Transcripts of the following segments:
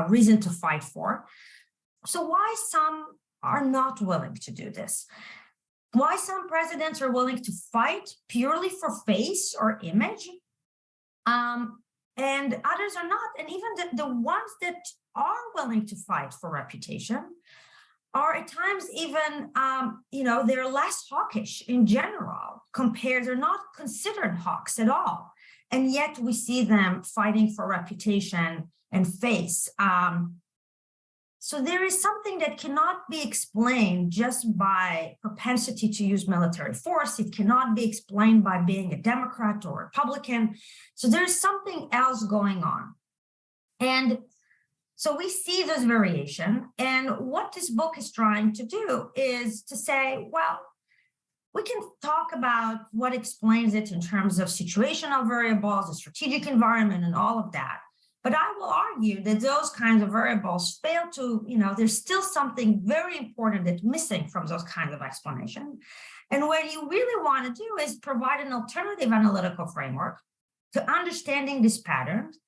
reason to fight for. So why some are not willing to do this? Why some presidents are willing to fight purely for face or image, and others are not. And even the ones that are willing to fight for reputation are at times even, they're less hawkish in general compared, they're not considered hawks at all. And yet we see them fighting for reputation and face. So there is something that cannot be explained just by propensity to use military force. It cannot be explained by being a Democrat or Republican. So there's something else going on. And so we see this variation. And what this book is trying to do is to say, well, we can talk about what explains it in terms of situational variables, the strategic environment, and all of that. But I will argue that those kinds of variables fail to, there's still something very important that's missing from those kinds of explanations. And what you really want to do is provide an alternative analytical framework to understanding these patterns.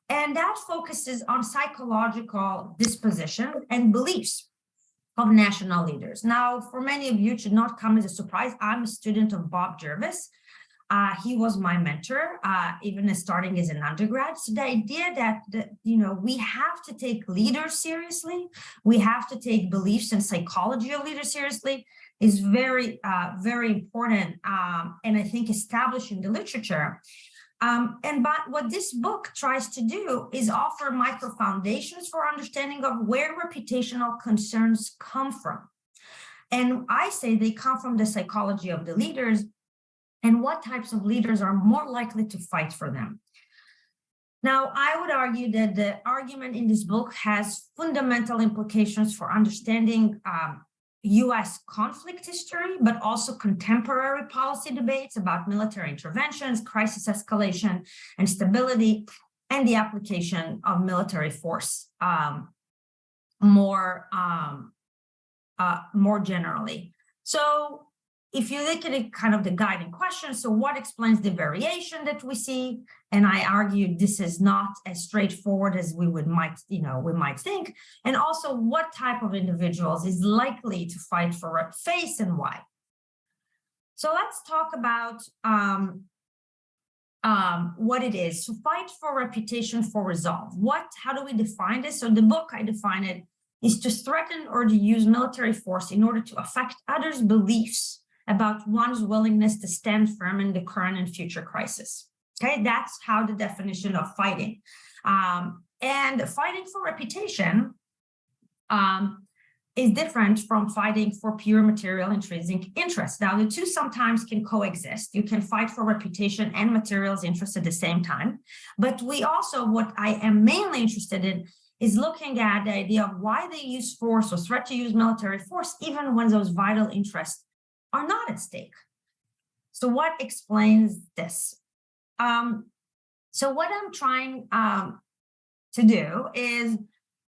And that focuses on psychological disposition and beliefs of national leaders. Now, for many of you, it should not come as a surprise. I'm a student of Bob Jervis. He was my mentor, even starting as an undergrad. So the idea that, we have to take leaders seriously, we have to take beliefs and psychology of leaders seriously is very, very important. And I think established in the literature. But what this book tries to do is offer micro foundations for understanding of where reputational concerns come from. And I say they come from the psychology of the leaders and what types of leaders are more likely to fight for them. Now, I would argue that the argument in this book has fundamental implications for understanding U.S. conflict history, but also contemporary policy debates about military interventions, crisis escalation, and stability, and the application of military force more generally. So if you look at it, kind of the guiding question, so what explains the variation that we see? And I argue this is not as straightforward as we might think. And also what type of individuals is likely to fight for face and why. So let's talk about what it is to fight for reputation for resolve. How do we define this? So the book, I define it, is to threaten or to use military force in order to affect others' beliefs about one's willingness to stand firm in the current and future crisis. Okay, that's how the definition of fighting. And fighting for reputation is different from fighting for pure material intrinsic interest. Now, the two sometimes can coexist. You can fight for reputation and materials interest at the same time. But we also, what I am mainly interested in, is looking at the idea of why they use force or threat to use military force, even when those vital interests are not at stake. So what explains this? So what I'm trying to do is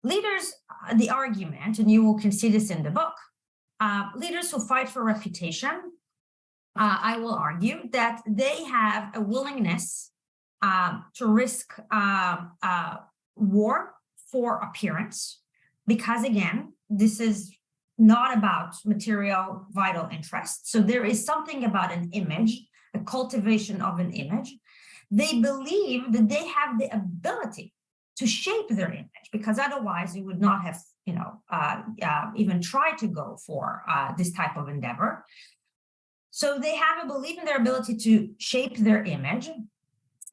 leaders, the argument, and you can see this in the book, leaders who fight for reputation, I will argue that they have a willingness to risk war for appearance, because again, this is not about material vital interest. So there is something about an image, a cultivation of an image. They believe that they have the ability to shape their image, because otherwise you would not have, even tried to go for this type of endeavor. So they have a belief in their ability to shape their image.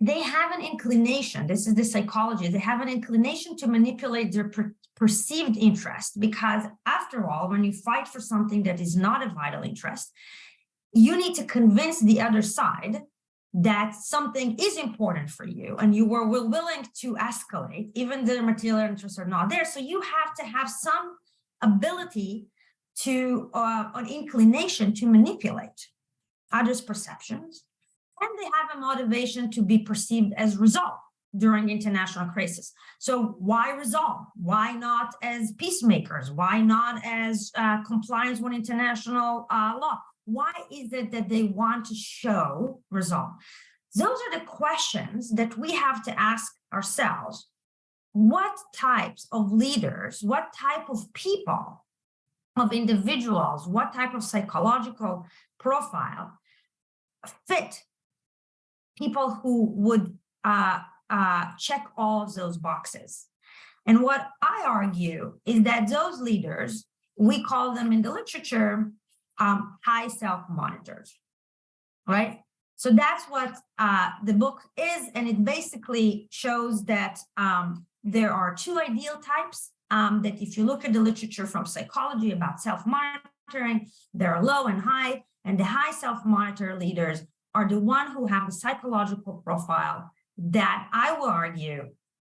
They have an inclination, this is the psychology, they have an inclination to manipulate their perceived interest, because after all, when you fight for something that is not a vital interest, you need to convince the other side that something is important for you and you were willing to escalate, even though the material interests are not there. So you have to have some ability to, an inclination to manipulate others' perceptions, and they have a motivation to be perceived as resolve during international crisis. So why resolve? Why not as peacemakers? Why not as compliance with international law? Why is it that they want to show resolve? Those are the questions that we have to ask ourselves what types of leaders, what type of people, of individuals, what type of psychological profile fit people who would check all of those boxes. And what I argue is that those leaders, we call them in the literature high self-monitors, right? So that's what the book is, and it basically shows that there are two ideal types, that if you look at the literature from psychology about self-monitoring, there are low and high, and the high self-monitor leaders are the one who have a psychological profile that I will argue,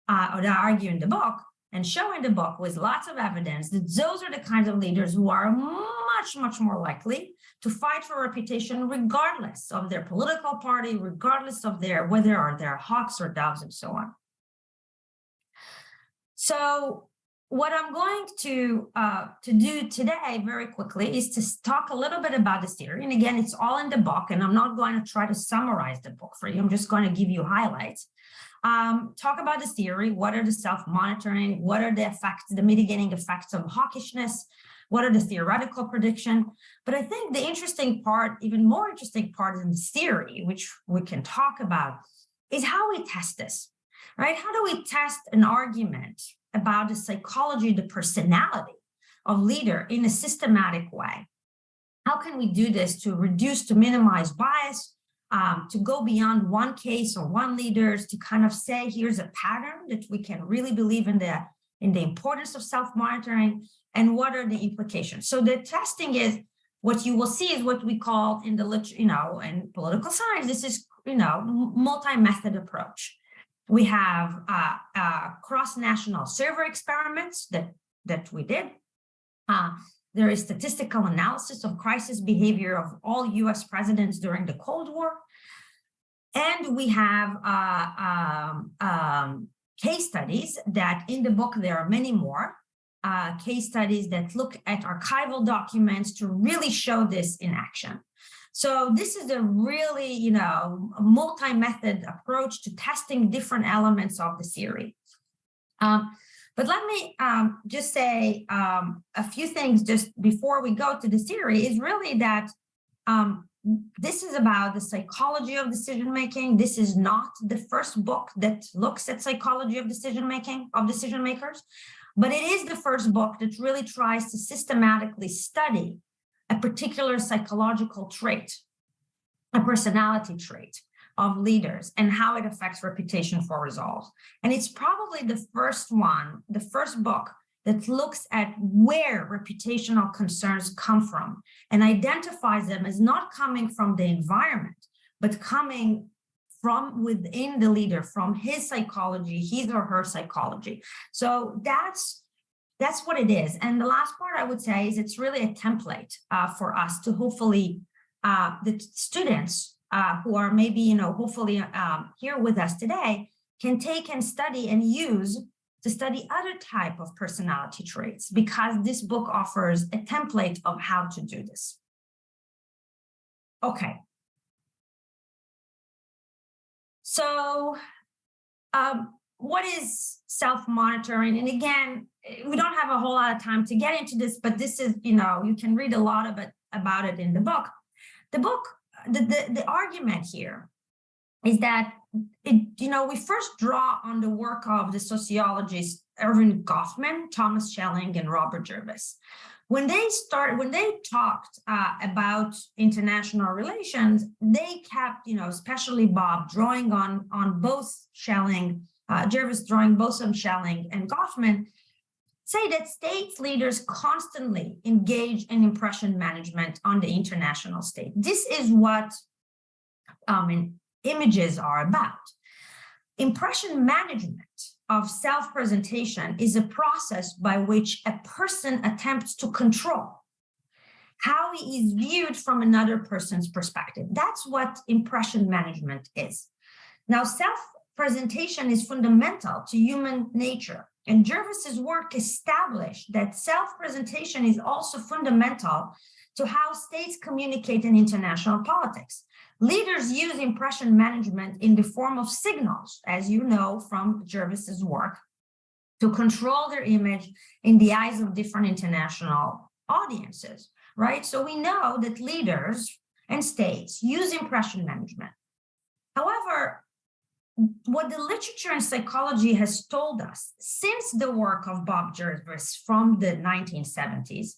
or that I argue in the book, and show in the book with lots of evidence that those are the kinds of leaders who are much, much more likely to fight for reputation regardless of their political party, regardless of whether are they're hawks or doves and so on. So what I'm going to do today very quickly is to talk a little bit about this theory. And again, it's all in the book, and I'm not going to try to summarize the book for you. I'm just going to give you highlights. Talk about this theory. What are the self-monitoring? What are the effects, the mitigating effects of hawkishness? What are the theoretical prediction? But I think the interesting part, even more interesting part in this theory, which we can talk about, is how we test this, right? How do we test an argument about the psychology, the personality of leader in a systematic way? How can we do this to reduce, to minimize bias, to go beyond one case or one leaders, to kind of say, here's a pattern that we can really believe in the importance of self-monitoring, and what are the implications? So the testing is, what you will see is what we call in the in political science, this is multi-method approach. We have cross-national survey experiments that we did. There is statistical analysis of crisis behavior of all US presidents during the Cold War. And we have case studies that in the book, there are many more case studies that look at archival documents to really show this in action. So this is a really, multi-method approach to testing different elements of the theory. But let me just say a few things just before we go to the theory, is really that this is about the psychology of decision-making. This is not the first book that looks at psychology of decision-making, of decision makers, but it is the first book that really tries to systematically study a particular psychological trait, a personality trait of leaders, and how it affects reputation for results. And it's probably the first book that looks at where reputational concerns come from and identifies them as not coming from the environment, but coming from within the leader, from his psychology, his or her psychology. So that's what it is. And the last part I would say is it's really a template for us to hopefully, the students who are maybe, hopefully here with us today can take and study and use to study other type of personality traits, because this book offers a template of how to do this. Okay. So what is self-monitoring? And again, we don't have a whole lot of time to get into this, but this is, you can read a lot of it about it in the book. The book, the argument here is that we first draw on the work of the sociologists Erving Goffman, Thomas Schelling, and Robert Jervis. When they talked about international relations, they kept, especially Bob, drawing on both Schelling, Jervis drawing both on Schelling and Goffman, say that states leaders constantly engage in impression management on the international stage. This is what images are about. Impression management of self-presentation is a process by which a person attempts to control how he is viewed from another person's perspective. That's what impression management is. Now, self-presentation is fundamental to human nature, and Jervis's work established that self-presentation is also fundamental to how states communicate in international politics. Leaders use impression management in the form of signals, as you know from Jervis's work, to control their image in the eyes of different international audiences, right? So we know that leaders and states use impression management. However, what the literature and psychology has told us since the work of Bob Jervis from the 1970s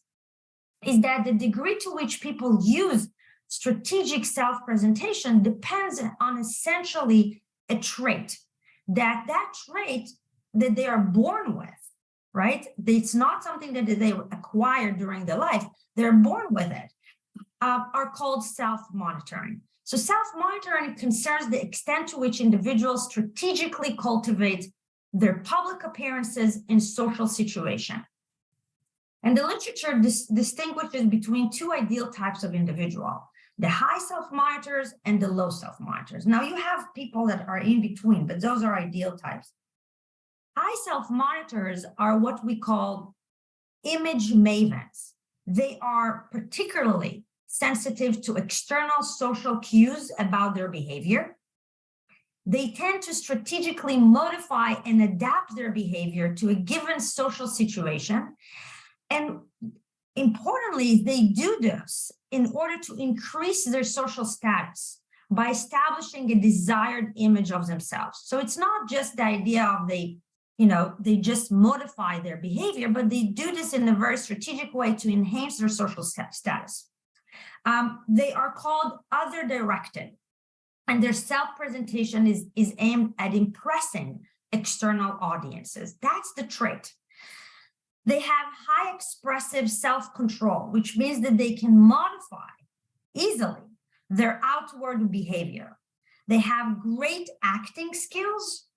is that the degree to which people use strategic self-presentation depends on essentially a trait, that trait that they are born with, right? It's not something that they acquire during their life, they're born with it, are called self-monitoring. So self-monitoring concerns the extent to which individuals strategically cultivate their public appearances in social situations. And the literature distinguishes between two ideal types of individual, the high self-monitors and the low self-monitors. Now you have people that are in between, but those are ideal types. High self-monitors are what we call image mavens. They are particularly sensitive to external social cues about their behavior. They tend to strategically modify and adapt their behavior to a given social situation. And importantly, they do this in order to increase their social status by establishing a desired image of themselves. So it's not just the idea of they just modify their behavior, but they do this in a very strategic way to enhance their social status. They are called other-directed, and their self-presentation is aimed at impressing external audiences. That's the trait. They have high expressive self-control, which means that they can modify easily their outward behavior. They have great acting skills,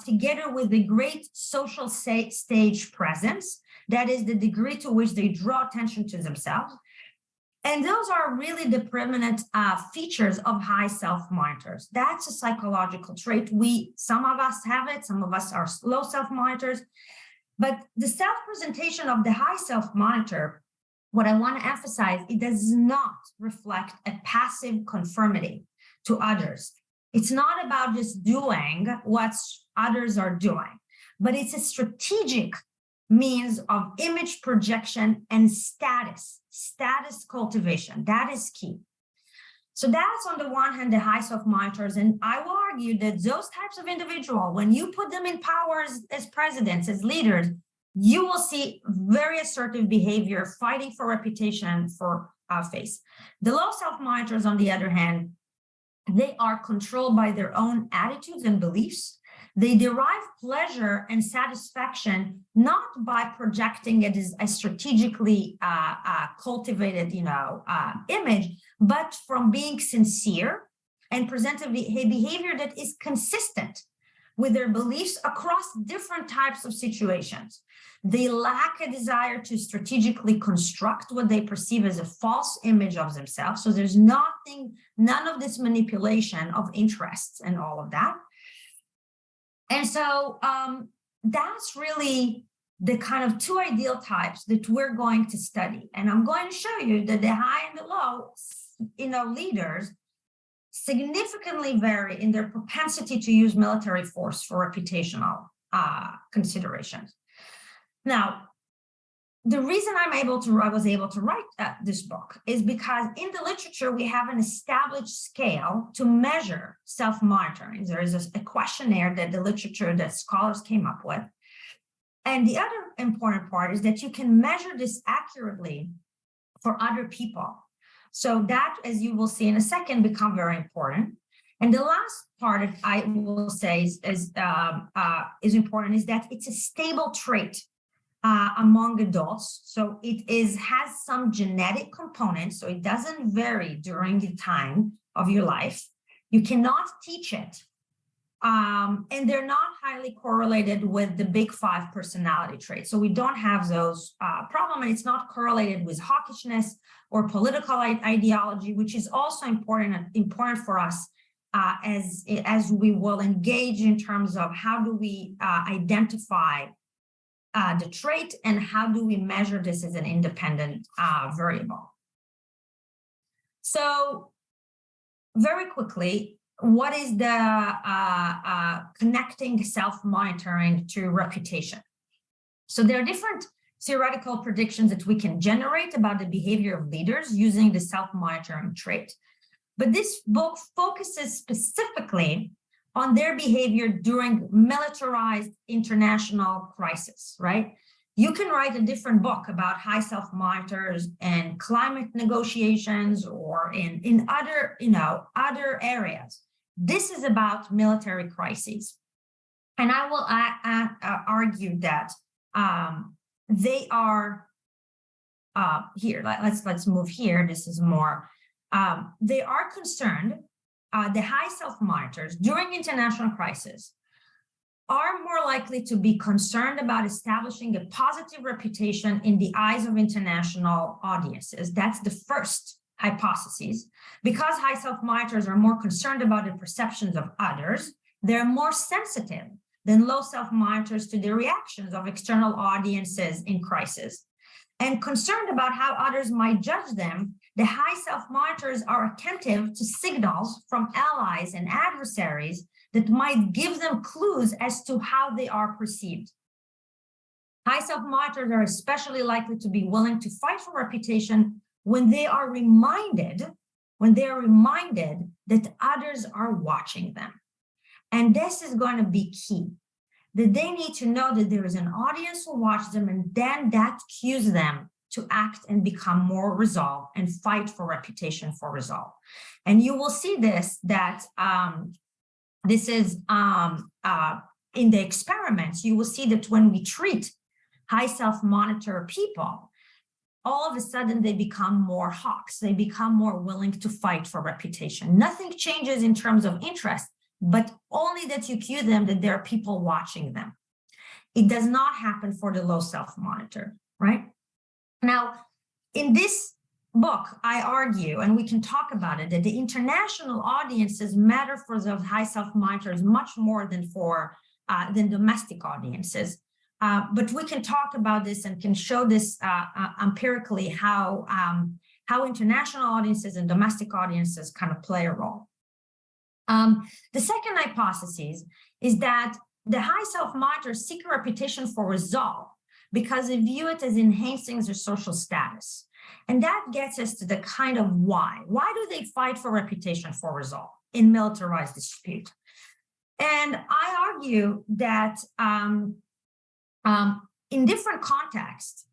together with a great social stage presence. That is the degree to which they draw attention to themselves. And those are really the preeminent features of high self-monitors. That's a psychological trait. Some of us have it, some of us are low self-monitors. But the self-presentation of the high self-monitor, what I want to emphasize, it does not reflect a passive conformity to others. It's not about just doing what others are doing, but it's a strategic means of image projection and status cultivation. That is key. So that's on the one hand, the high self-monitors. And I will argue that those types of individuals, when you put them in power as presidents, as leaders, you will see very assertive behavior, fighting for reputation, for face. The low self-monitors, on the other hand, they are controlled by their own attitudes and beliefs. They derive pleasure and satisfaction not by projecting it as a strategically cultivated, image, but from being sincere and present a behavior that is consistent with their beliefs across different types of situations. They lack a desire to strategically construct what they perceive as a false image of themselves. So there's none of this manipulation of interests and all of that. And so that's really the kind of two ideal types that we're going to study. And I'm going to show you that the high and the low, leaders significantly vary in their propensity to use military force for reputational considerations. Now, the reason I was able to write this book is because in the literature, we have an established scale to measure self-monitoring. There is a questionnaire that the literature that scholars came up with. And the other important part is that you can measure this accurately for other people. So that, as you will see in a second, become very important. And the last part that I will say is important is that it's a stable trait among adults. So it has some genetic components, so it doesn't vary during the time of your life. You cannot teach it. And they're not highly correlated with the big 5 personality traits. So we don't have those problems, and it's not correlated with hawkishness or political ideology, which is also important for us as we will engage in terms of how do we identify the trait and how do we measure this as an independent variable. So very quickly, what is the connecting self-monitoring to reputation? So there are different theoretical predictions that we can generate about the behavior of leaders using the self-monitoring trait. But this book focuses specifically on their behavior during militarized international crisis, right? You can write a different book about high self-monitors and climate negotiations or in other, other areas. This is about military crises. And I will argue that they are here. Let's move here. This is more. They are concerned. The high self-monitors during international crisis are more likely to be concerned about establishing a positive reputation in the eyes of international audiences. That's the first hypothesis. Because high self-monitors are more concerned about the perceptions of others, they're more sensitive than low self-monitors to the reactions of external audiences in crisis. And concerned about how others might judge them, the high self-monitors are attentive to signals from allies and adversaries that might give them clues as to how they are perceived. High self-monitors are especially likely to be willing to fight for reputation when they are reminded that others are watching them. And this is going to be key, that they need to know that there is an audience who watches them, and then that cues them to act and become more resolved and fight for reputation for resolve. And you will see this, that this is in the experiments, you will see that when we treat high self-monitor people, all of a sudden they become more hawks. They become more willing to fight for reputation. Nothing changes in terms of interest, but only that you cue them that there are people watching them. It does not happen for the low self-monitor, right? Now, in this book, I argue, and we can talk about it, that the international audiences matter for those high self-monitors much more than domestic audiences. But we can talk about this and can show this empirically how international audiences and domestic audiences kind of play a role. The second hypothesis is that the high self-monitors seek a reputation for resolve because they view it as enhancing their social status. And that gets us to the kind of why. Why do they fight for reputation for resolve in militarized dispute? And I argue that in different contexts,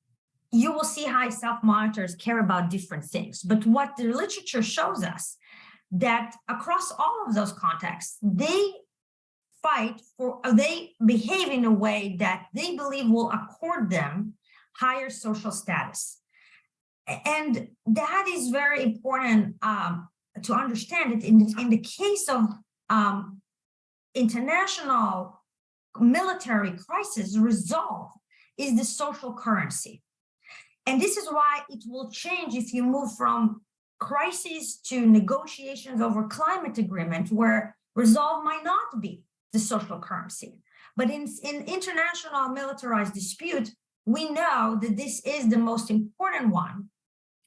you will see high self-monitors care about different things. But what the literature shows us that across all of those contexts, they behave in a way that they believe will accord them higher social status. And that is very important to understand it in the case of international military crisis, resolve is the social currency. And this is why it will change if you move from crises to negotiations over climate agreement, where resolve might not be the social currency. But in international militarized dispute, we know that this is the most important one.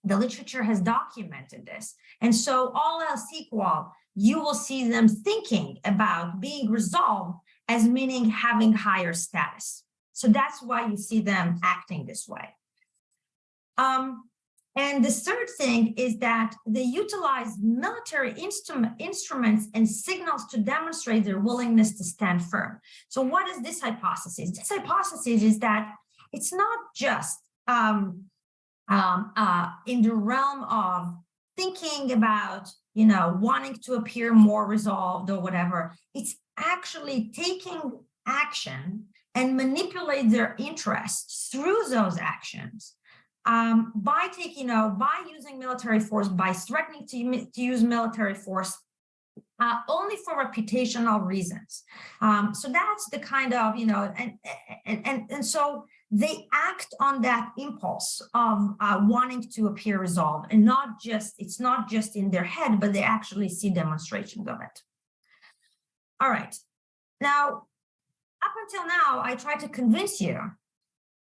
The literature has documented this. And so all else equal, you will see them thinking about being resolved as meaning having higher status. So that's why you see them acting this way. And the third thing is that they utilize military instruments and signals to demonstrate their willingness to stand firm. So what is this hypothesis? This hypothesis is that it's not just in the realm of thinking about, wanting to appear more resolved or whatever. It's actually taking action and manipulate their interests through those actions. By using military force, by threatening to use military force only for reputational reasons. So that's the kind of, and so they act on that impulse of wanting to appear resolved, and it's not just in their head, but they actually see demonstrations of it. All right. Now, up until now, I tried to convince you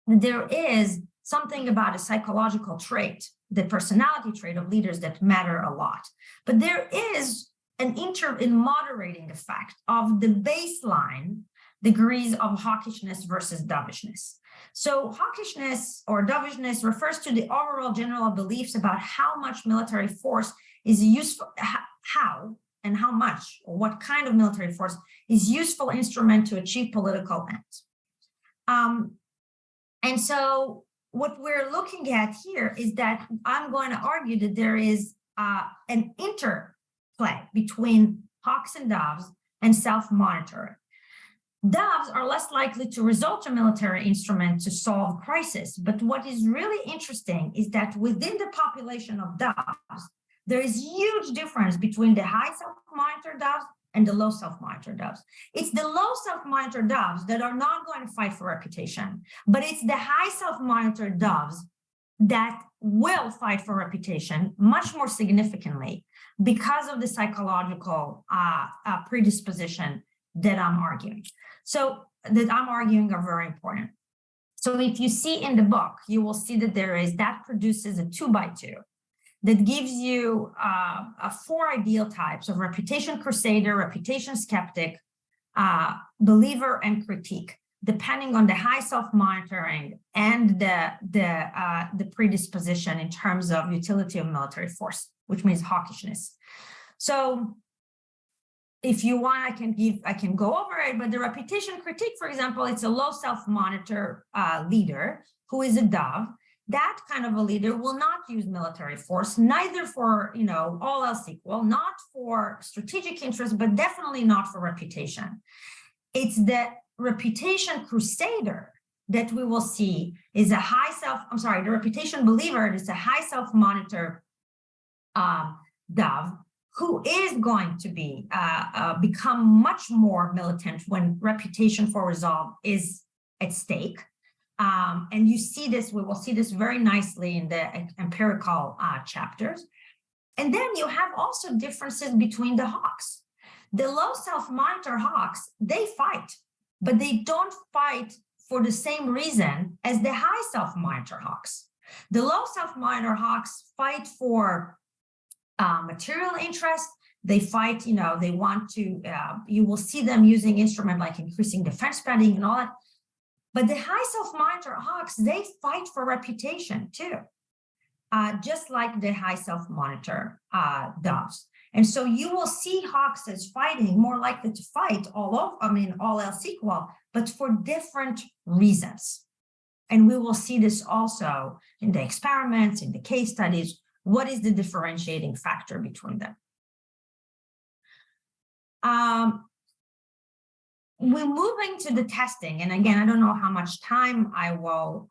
that there is something about a psychological trait, the personality trait of leaders that matter a lot. But there is an moderating effect of the baseline degrees of hawkishness versus dovishness. So hawkishness or dovishness refers to the overall general beliefs about how much military force is useful, how and how much or what kind of military force is useful instrument to achieve political ends. And so what we're looking at here is that I'm going to argue that there is an interplay between hawks and doves and self-monitoring. Doves are less likely to result in military instrument to solve crisis. But what is really interesting is that within the population of doves, there is huge difference between the high self-monitor doves and the low self-monitor doves. It's the low self-monitor doves that are not going to fight for reputation, but it's the high self-monitor doves that will fight for reputation much more significantly because of the psychological predisposition that I'm arguing. So that I'm arguing are very important. So if you see in the book, you will see that that produces a 2x2 that gives you 4 ideal types of reputation crusader, reputation skeptic, believer, and critique, depending on the high self-monitoring and the predisposition in terms of utility of military force, which means hawkishness. So if you want, I can go over it, but the reputation critique, for example, it's a low self-monitor leader who is a dove. That kind of a leader will not use military force, neither for, all else equal, not for strategic interests, but definitely not for reputation. It's the reputation crusader that we will see is a the reputation believer is a high self-monitor dove who is going to be become much more militant when reputation for resolve is at stake. And you see this, we will see this very nicely in the empirical chapters. And then you have also differences between the hawks. The low self-monitor hawks, they fight, but they don't fight for the same reason as the high self-monitor hawks. The low self-monitor hawks fight for material interest. They fight, they want to, you will see them using instruments like increasing defense spending and all that. But the high self-monitor hawks, they fight for reputation too, just like the high self-monitor doves. And so you will see hawks as fighting, more likely to fight all else equal, but for different reasons. And we will see this also in the experiments, in the case studies. What is the differentiating factor between them? We're moving to the testing. And again, I don't know how much time I will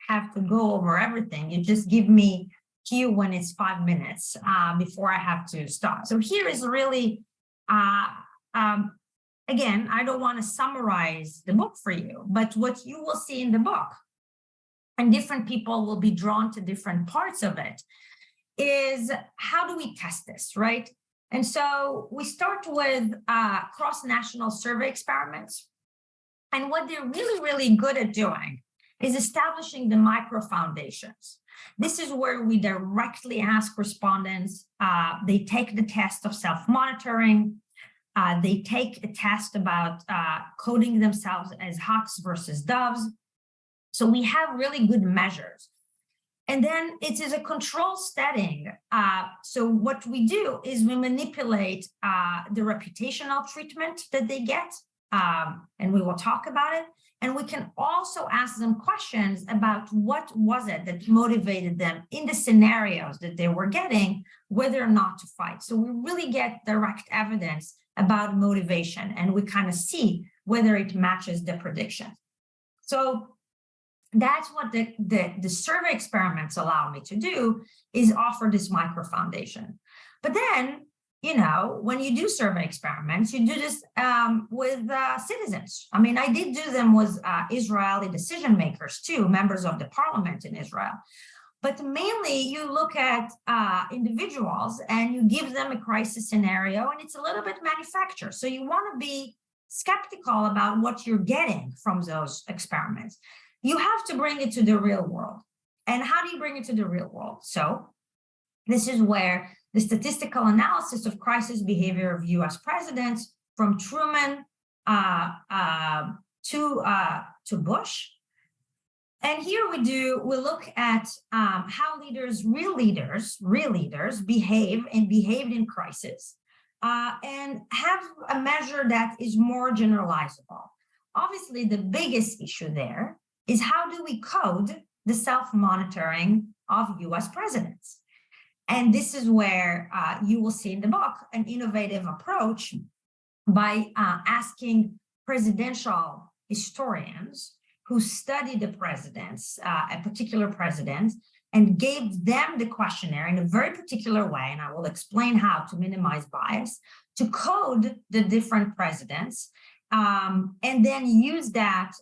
have to go over everything. You just give me cue when it's 5 minutes before I have to stop. So here is really, again, I don't want to summarize the book for you, but what you will see in the book, and different people will be drawn to different parts of it, is how do we test this, right? And so we start with cross-national survey experiments. And what they're really, really good at doing is establishing the micro foundations. This is where we directly ask respondents. They take the test of self-monitoring. They take a test about coding themselves as hawks versus doves. So we have really good measures. And then it is a control setting. So what we do is we manipulate the reputational treatment that they get, and we will talk about it. And we can also ask them questions about what was it that motivated them in the scenarios that they were getting, whether or not to fight. So we really get direct evidence about motivation, and we kind of see whether it matches the prediction. So that's what the survey experiments allow me to do, is offer this micro foundation. But then, when you do survey experiments, you do this with citizens. I mean, I did do them with Israeli decision makers too, members of the parliament in Israel. But mainly you look at individuals and you give them a crisis scenario, and it's a little bit manufactured. So you want to be skeptical about what you're getting from those experiments. You have to bring it to the real world. And how do you bring it to the real world? So this is where the statistical analysis of crisis behavior of US presidents from Truman to Bush. And here we look at how real leaders behaved in crisis, and have a measure that is more generalizable. Obviously, the biggest issue there is how do we code the self-monitoring of US presidents? And this is where you will see in the book an innovative approach by asking presidential historians who studied the presidents, a particular president, and gave them the questionnaire in a very particular way, and I will explain how to minimize bias, to code the different presidents, and then use that,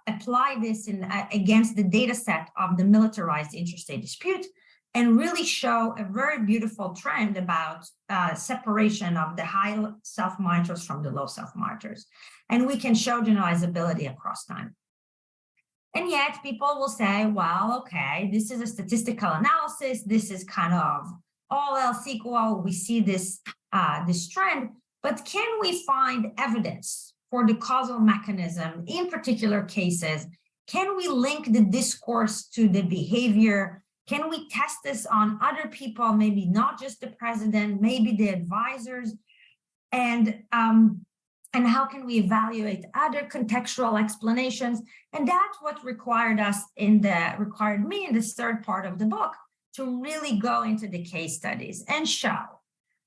apply this against the data set of the militarized interstate dispute, and really show a very beautiful trend about separation of the high self-monitors from the low self-monitors. And we can show generalizability across time. And yet people will say, well, okay, this is a statistical analysis. This is kind of all else equal. We see this trend, but can we find evidence for the causal mechanism in particular cases? Can we link the discourse to the behavior? Can we test this on other people, maybe not just the president, maybe the advisors? And how can we evaluate other contextual explanations? And that's what required me in this third part of the book to really go into the case studies and show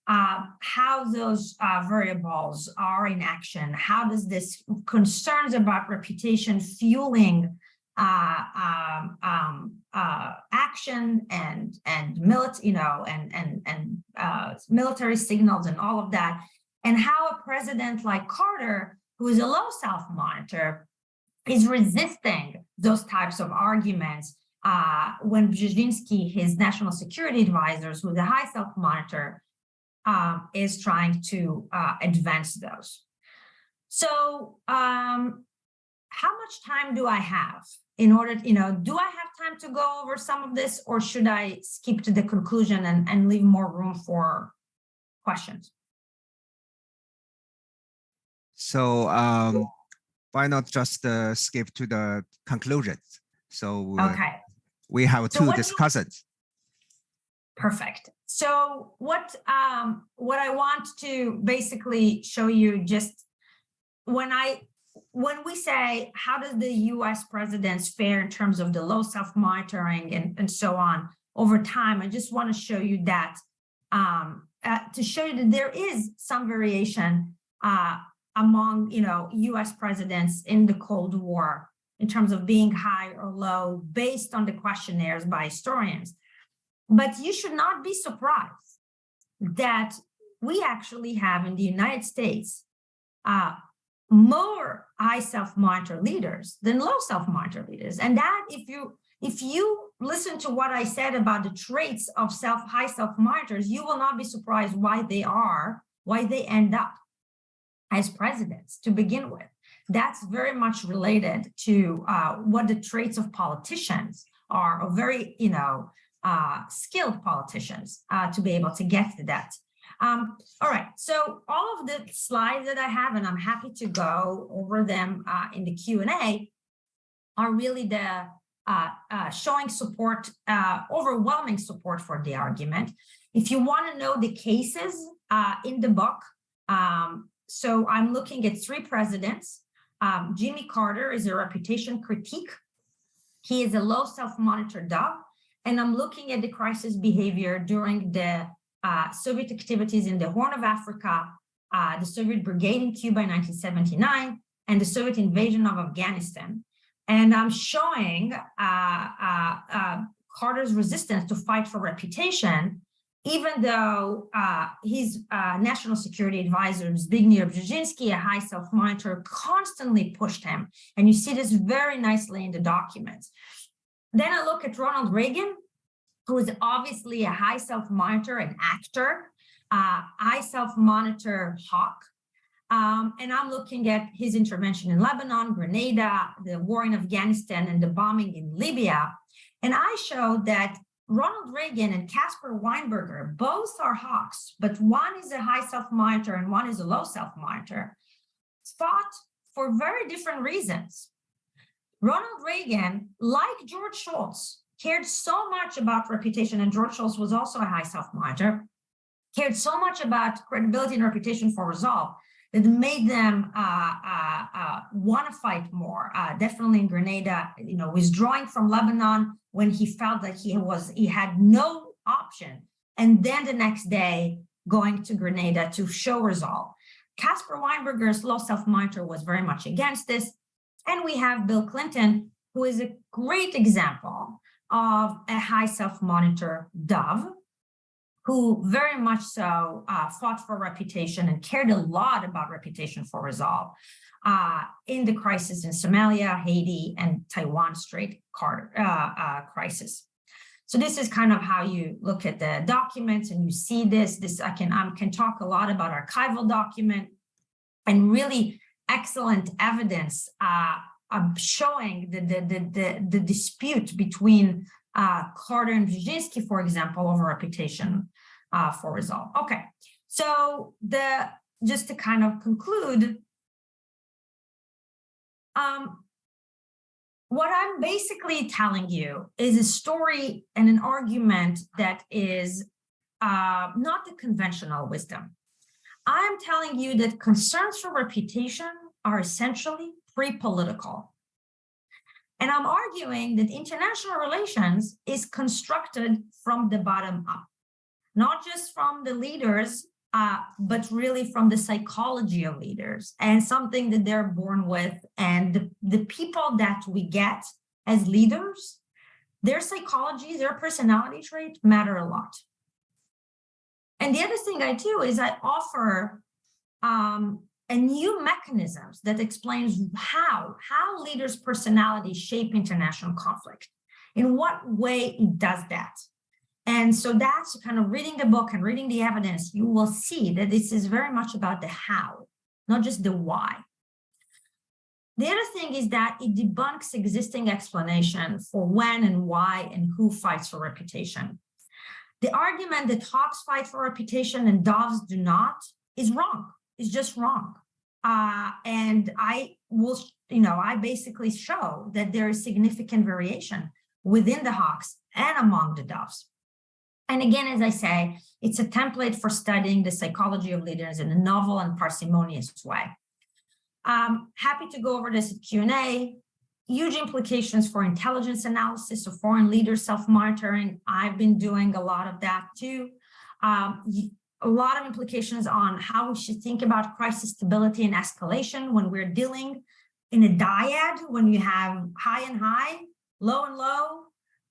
how those variables are in action. How does this concerns about reputation fueling action and military signals and all of that, and how a president like Carter, who is a low self-monitor, is resisting those types of arguments when Brzezinski, his national security advisors, who's a high self-monitor, is trying to advance those. So how much time do I have in order, do I have time to go over some of this, or should I skip to the conclusion and leave more room for questions? So why not just skip to the conclusions? So okay. We have two discussons. Perfect. So what I want to basically show you, just when we say how does the US presidents fare in terms of the low self-monitoring and so on over time, I just want to show you that to show you that there is some variation among US presidents in the Cold War in terms of being high or low based on the questionnaires by historians. But you should not be surprised that we actually have in the United States more high self-monitor leaders than low self-monitor leaders. And that if you listen to what I said about the traits of high self-monitors, you will not be surprised why they end up as presidents to begin with. That's very much related to what the traits of politicians are, or very, skilled politicians to be able to get to that. All right, so all of the slides that I have, and I'm happy to go over them in the Q&A, are really the showing support, overwhelming support for the argument. If you want to know the cases in the book, so I'm looking at three presidents. Jimmy Carter is a reputation critique. He is a low self-monitor dog. And I'm looking at the crisis behavior during the Soviet activities in the Horn of Africa, the Soviet brigade in Cuba in 1979, and the Soviet invasion of Afghanistan. And I'm showing Carter's resistance to fight for reputation, even though his national security advisor, Zbigniew Brzezinski, a high self-monitor, constantly pushed him. And you see this very nicely in the documents. Then I look at Ronald Reagan, who is obviously a high self-monitor, an actor, high self-monitor hawk. And I'm looking at his intervention in Lebanon, Grenada, the war in Afghanistan, and the bombing in Libya. And I showed that Ronald Reagan and Caspar Weinberger both are hawks, but one is a high self-monitor and one is a low self-monitor. fought for very different reasons. Ronald Reagan, like George Shultz, cared so much about reputation, and George Shultz was also a high self-monitor, cared so much about credibility and reputation for resolve that made them want to fight more. Definitely in Grenada, withdrawing from Lebanon when he felt that he had no option, and then the next day going to Grenada to show resolve. Caspar Weinberger's low self-monitor was very much against this. And we have Bill Clinton, who is a great example of a high self-monitor dove, who very much so fought for reputation and cared a lot about reputation for resolve in the crisis in Somalia, Haiti, and Taiwan Strait crisis. So this is kind of how you look at the documents and you see this. I can talk a lot about archival document and really excellent evidence showing the dispute between Carter and Brzezinski, for example, over reputation for resolve. Okay, so just to kind of conclude, what I'm basically telling you is a story and an argument that is not the conventional wisdom. I'm telling you that concerns for reputation are essentially pre-political. And I'm arguing that international relations is constructed from the bottom up, not just from the leaders, but really from the psychology of leaders and something that they're born with. And the people that we get as leaders, their psychology, their personality trait matter a lot. And the other thing I do is I offer a new mechanisms that explains how leaders' personalities shape international conflict, in what way it does that. And so that's kind of reading the book and reading the evidence, you will see that this is very much about the how, not just the why. The other thing is that it debunks existing explanation for when and why and who fights for reputation. The argument that hawks fight for reputation and doves do not is wrong. It's just wrong. And I will, I basically show that there is significant variation within the hawks and among the doves. And again, as I say, it's a template for studying the psychology of leaders in a novel and parsimonious way. Happy to go over this at Q&A. Huge implications for intelligence analysis of foreign leaders self-monitoring. I've been doing a lot of that too. A lot of implications on how we should think about crisis stability and escalation when we're dealing in a dyad, when you have high and high, low and low,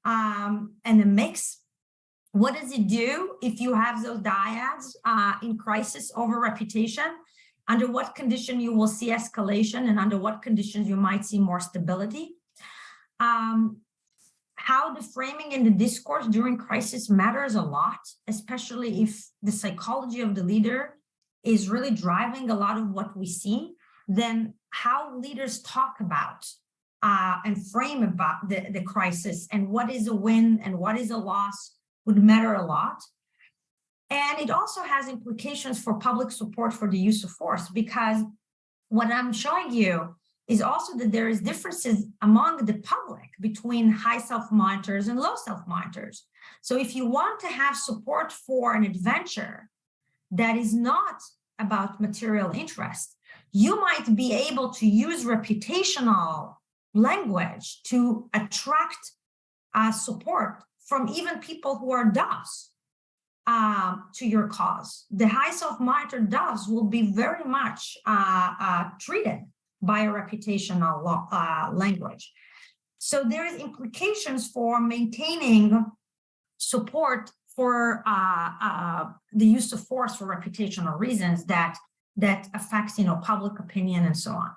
and a mix. What does it do if you have those dyads in crisis over reputation? Under what condition you will see escalation and under what conditions you might see more stability? How the framing and the discourse during crisis matters a lot, especially if the psychology of the leader is really driving a lot of what we see, then how leaders talk about and frame about the crisis and what is a win and what is a loss would matter a lot. And it also has implications for public support for the use of force, because what I'm showing you is also that there is differences among the public between high self-monitors and low self-monitors. So if you want to have support for an adventure that is not about material interest, you might be able to use reputational language to attract support from even people who are doves to your cause. The high self-monitor doves will be very much treated by a reputational language. So there is implications for maintaining support for the use of force for reputational reasons that affects, public opinion and so on.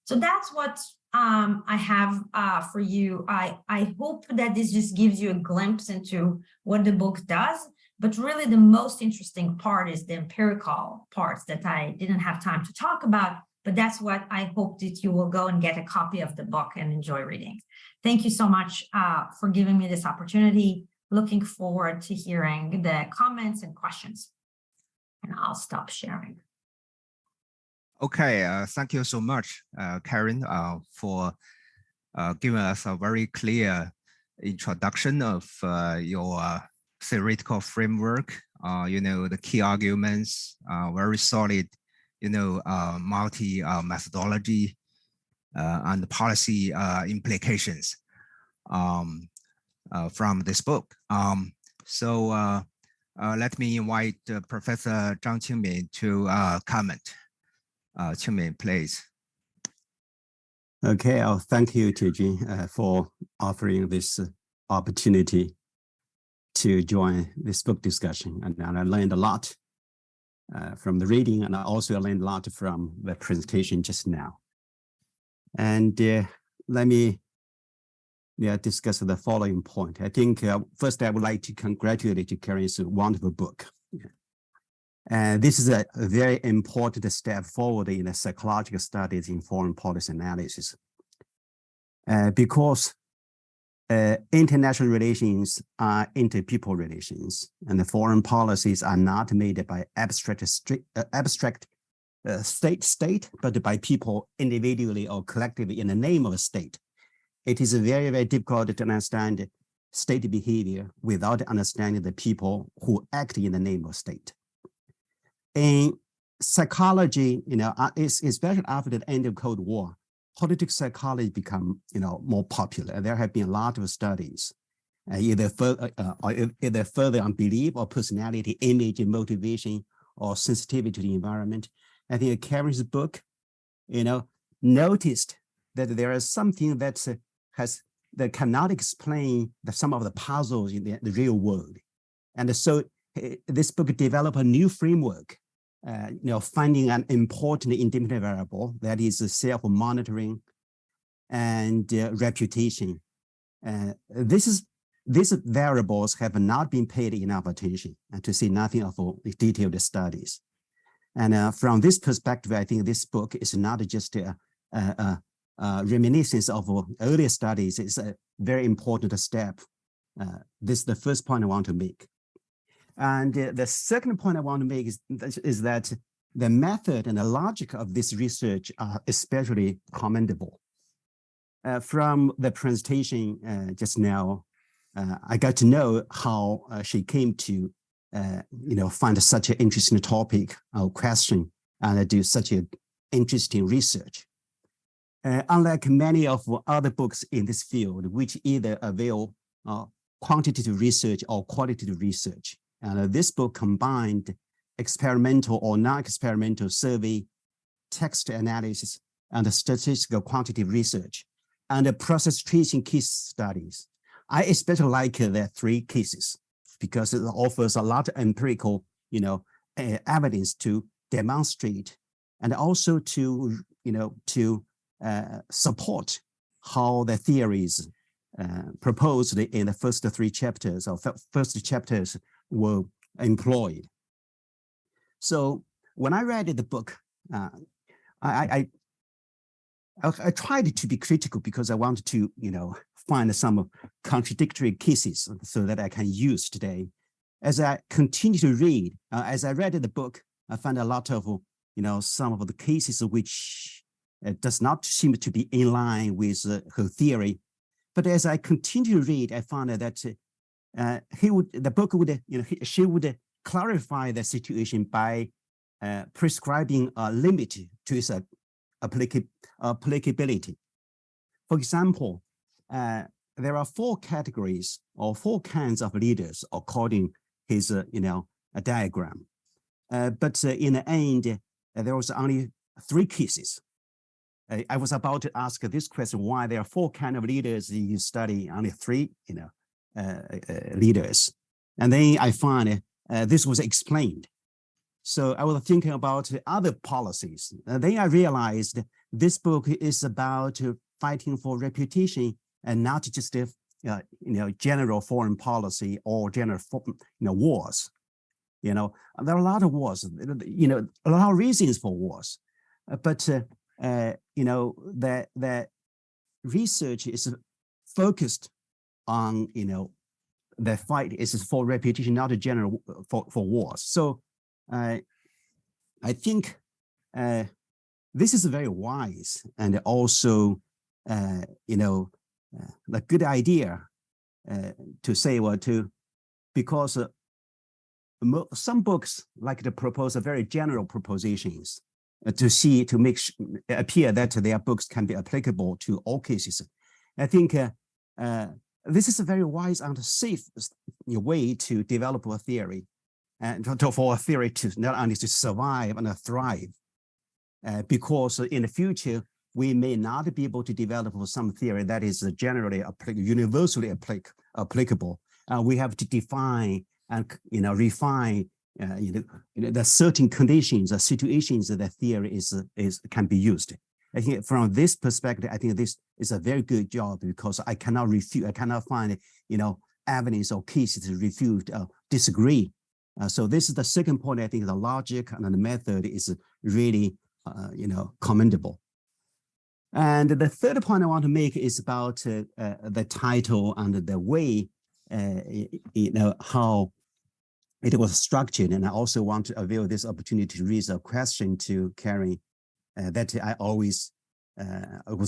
So that's what I have for you. I hope that this just gives you a glimpse into what the book does. But really, the most interesting part is the empirical parts that I didn't have time to talk about. But that's what I hope that you will go and get a copy of the book and enjoy reading. Thank you so much for giving me this opportunity. Looking forward to hearing the comments and questions. And I'll stop sharing. Okay, thank you so much, Karen, for giving us a very clear introduction of your theoretical framework. The key arguments, very solid, multi methodology and policy implications from this book. So let me invite Professor Zhang Qingmin to comment. Qingmin, please. Okay, thank you, Tijin, for offering this opportunity to join this book discussion. And I learned a lot from the reading, and I also learned a lot from the presentation just now. And let me discuss the following point. I think first I would like to congratulate Karen's wonderful book. And this is a very important step forward in the psychological studies in foreign policy analysis. Because international relations are interpeople relations, and the foreign policies are not made by abstract state, but by people individually or collectively in the name of a state. It is very, very difficult to understand state behavior without understanding the people who act in the name of state. In psychology, especially after the end of Cold War, political psychology become, more popular. There have been a lot of studies, either further on belief or personality, image, motivation, or sensitivity to the environment. I think Karen's book, noticed that there is something that cannot explain some of the puzzles in the real world, and so this book developed a new framework. Finding an important independent variable, that is self-monitoring and reputation. These variables have not been paid enough attention, and to say nothing of detailed studies. And from this perspective, I think this book is not just a reminiscence of earlier studies. It's a very important step. This is the first point I want to make. And the second point I want to make is that the method and the logic of this research are especially commendable. From the presentation just now, I got to know how she came to, find such an interesting topic or question and do such an interesting research. Unlike many of other books in this field, which either avail quantitative research or qualitative research, and this book combined experimental or non-experimental survey, text analysis, and statistical quantitative research, and process tracing case studies. I especially like the 3 cases because it offers a lot of empirical, evidence to demonstrate, and also to, support how the theories proposed in the first 3 chapters or first chapters were employed. So when I read the book, I tried to be critical because I wanted to, find some contradictory cases so that I can use today. As I continue to read, as I read the book, I found a lot of, some of the cases which does not seem to be in line with her theory. But as I continue to read, I found that she would clarify the situation by prescribing a limit to its applicability. For example, there are 4 categories or 4 kinds of leaders according his, a diagram. But in the end, there was only 3 cases. I was about to ask this question: why there are 4 kinds of leaders you study, only 3, leaders, and then I find this was explained. So I was thinking about other policies. Then I realized this book is about fighting for reputation and not just general foreign policy or general wars. There are a lot of wars. A lot of reasons for wars, but the research is focused on, the fight is for reputation, not a general for wars. So I think this is very wise and also, a good idea to say because some books like to propose a very general propositions to make appear that their books can be applicable to all cases. I think this is a very wise and safe way to develop a theory and for a theory to not only to survive and thrive, because in the future, we may not be able to develop some theory that is generally universally applicable. We have to define and refine the certain conditions, the situations that the theory can be used. I think from this perspective, I think this is a very good job because I cannot find evidence or cases to refute disagree. So this is the second point. I think the logic and the method is really commendable. And the third point I want to make is about the title and the way, how it was structured. And I also want to avail this opportunity to raise a question to Karen that I always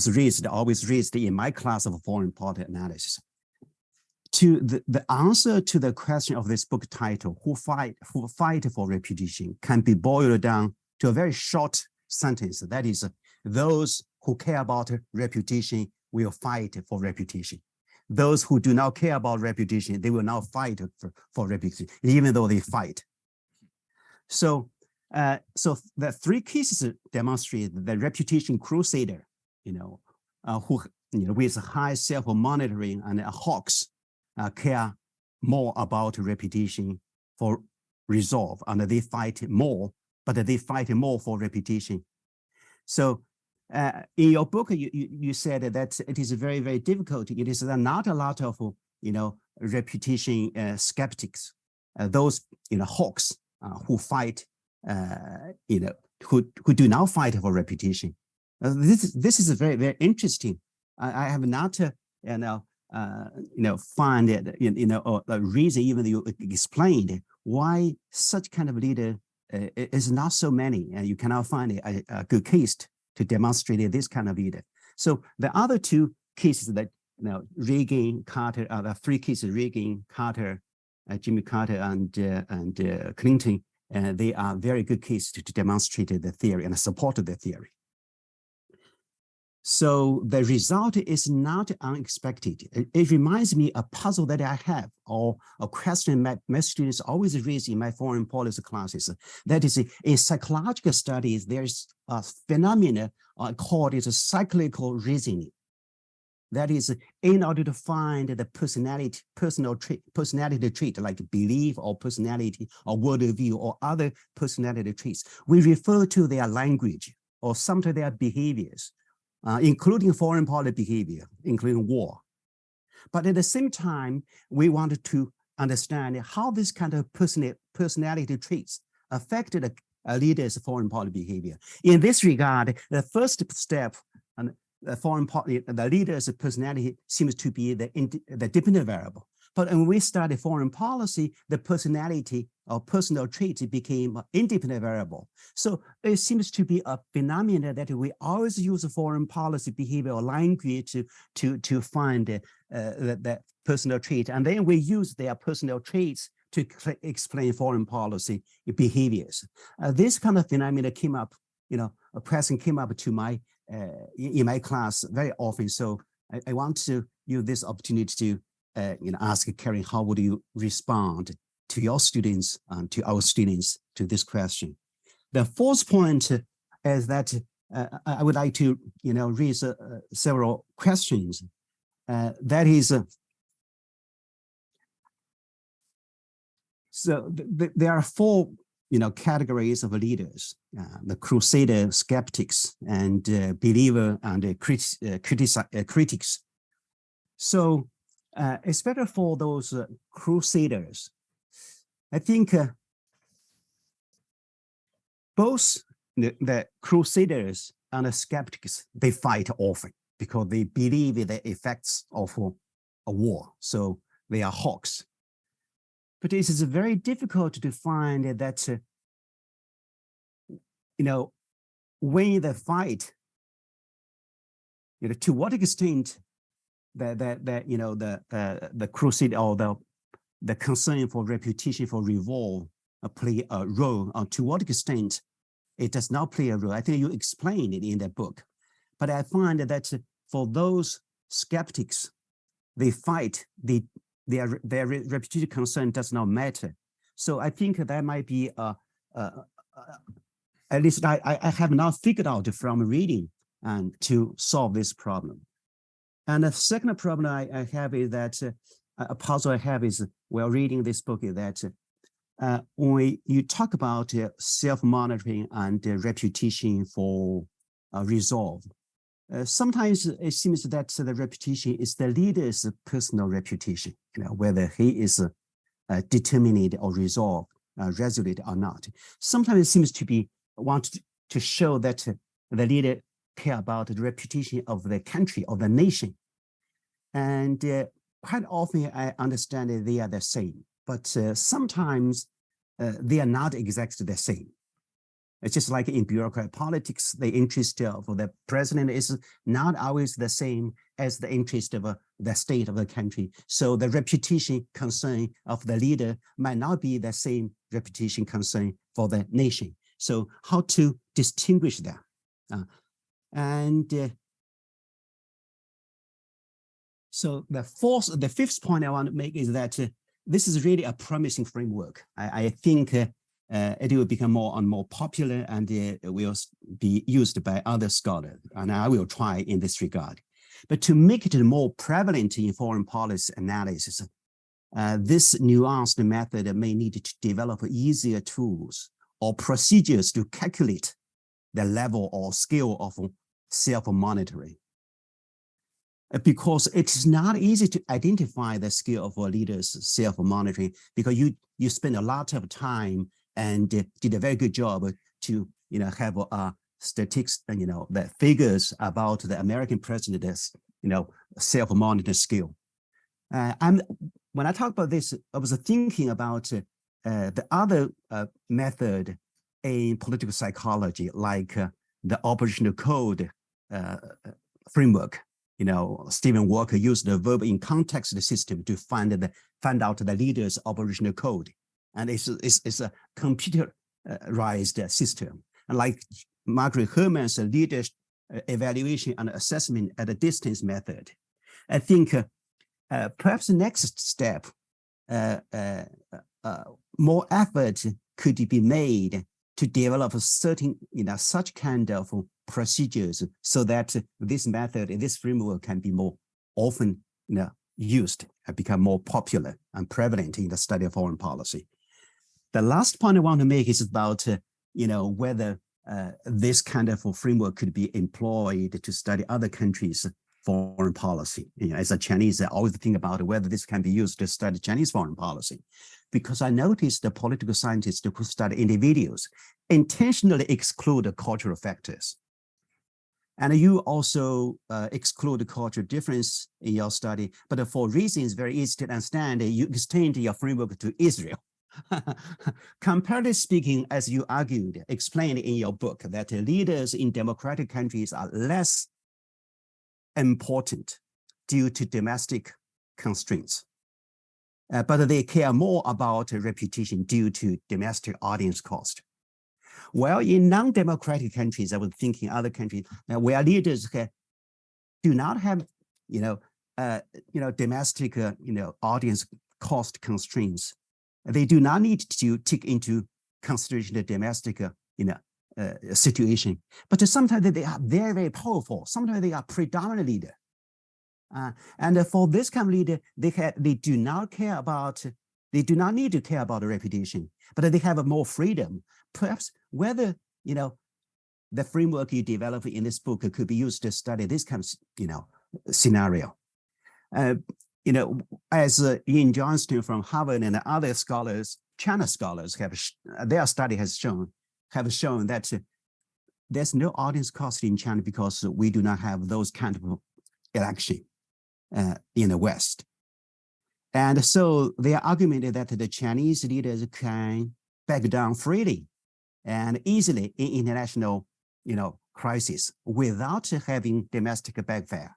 raised in my class of foreign policy analysis. To the answer to the question of this book title, who fight for reputation, can be boiled down to a very short sentence. That is, those who care about reputation will fight for reputation. Those who do not care about reputation, they will not fight for reputation, even though they fight. So the three cases demonstrate the reputation crusader, who with high self-monitoring and hawks care more about reputation for resolve, and they fight more, but they fight more for reputation. So in your book, you said that it is very, very difficult. It is not a lot of, reputation skeptics, those, hawks who fight, who do not fight for reputation. This is very, very interesting. I have not, find it, a reason, even though you explained why such kind of leader is not so many, and you cannot find a good case to demonstrate this kind of leader. So the other two cases that, Reagan, Carter, the three cases, Reagan, Carter, Jimmy Carter, and Clinton, they are very good cases to demonstrate the theory and support the theory. So the result is not unexpected. It reminds me a puzzle that I have, or a question my students always raise in my foreign policy classes. That is, in psychological studies, there's a phenomenon called cyclical reasoning. That is, in order to find the personality trait like belief or personality or worldview or other personality traits, we refer to their language or sometimes their behaviors. Including foreign policy behavior, including war. But at the same time, we wanted to understand how this kind of personality traits affected a leader's foreign policy behavior. In this regard, the first step on the leader's personality seems to be the dependent variable. But when we study foreign policy, the personality or personal traits became independent variable. So it seems to be a phenomenon that we always use foreign policy behavior or language to find that personal trait. And then we use their personal traits to explain foreign policy behaviors. This kind of phenomenon came up, a question came up to in my class very often. So I want to use this opportunity to ask Karen, how would you respond to your students and to our students to this question? The fourth point is that I would like to, raise several questions. That is, so there are four, categories of leaders: the crusader, skeptics, and believer, and critics. So especially for those crusaders, I think both the crusaders and the skeptics, they fight often because they believe in the effects of a war. So they are hawks. But it is very difficult to find that, when the fight, to what extent the crusade or the concern for reputation for revolve play a role, or to what extent it does not play a role. I think you explained it in that book, but I find that for those skeptics, they fight, their reputation concern does not matter. So I think that might be at least I have not figured out from reading and to solve this problem. And the second problem I have is that a puzzle I have is while reading this book is that when you talk about self-monitoring and reputation for resolve, sometimes it seems that the reputation is the leader's personal reputation, whether he is determined or resolved, resolute or not. Sometimes it seems to be want to show that the leader care about the reputation of the country or the nation. And quite often I understand that they are the same, but sometimes they are not exactly the same. It's just like in bureaucratic politics, the interest of the president is not always the same as the interest of the state of the country. So the reputation concern of the leader might not be the same reputation concern for the nation. So how to distinguish them? So the fifth point I want to make is that this is really a promising framework. I think it will become more and more popular, and it will be used by other scholars, and I will try in this regard. But to make it more prevalent in foreign policy analysis, this nuanced method may need to develop easier tools or procedures to calculate the level or scale of self-monitoring. Because it's not easy to identify the scale of a leader's self-monitoring, because you spend a lot of time and did a very good job to have statistics, the figures about the American president's self-monitoring skill. When I talk about this, I was thinking about the other method in political psychology, like the operational code framework. Stephen Walker used the verb in context system to find out the leader's operational code. And it's a computerized system. And like Margaret Herman's leader evaluation and assessment at a distance method. I think perhaps the next step, more effort could be made to develop a certain, such kind of procedures so that this method, this framework can be more often used and become more popular and prevalent in the study of foreign policy. The last point I want to make is about, whether this kind of a framework could be employed to study other countries' foreign policy. As a Chinese, I always think about whether this can be used to study Chinese foreign policy, because I noticed the political scientists who study individuals intentionally exclude cultural factors. And you also exclude cultural difference in your study, but for reasons very easy to understand, you extend your framework to Israel. Comparatively speaking, as you argued, explained in your book, that leaders in democratic countries are less important due to domestic constraints, but they care more about reputation due to domestic audience cost. Well, in non-democratic countries, I was thinking other countries where leaders do not have, domestic, audience cost constraints. They do not need to take into consideration the domestic, situation. But sometimes they are very, very powerful. Sometimes they are predominant leader. And for this kind of leader, they do not need to care about the reputation, but they have more freedom. Perhaps whether, the framework you develop in this book could be used to study this kind of, scenario. As Ian Johnston from Harvard and other scholars, China scholars their study have shown that there's no audience cost in China because we do not have those kind of election in the West. And so their argument is that the Chinese leaders can back down freely and easily in international crisis without having domestic backfire.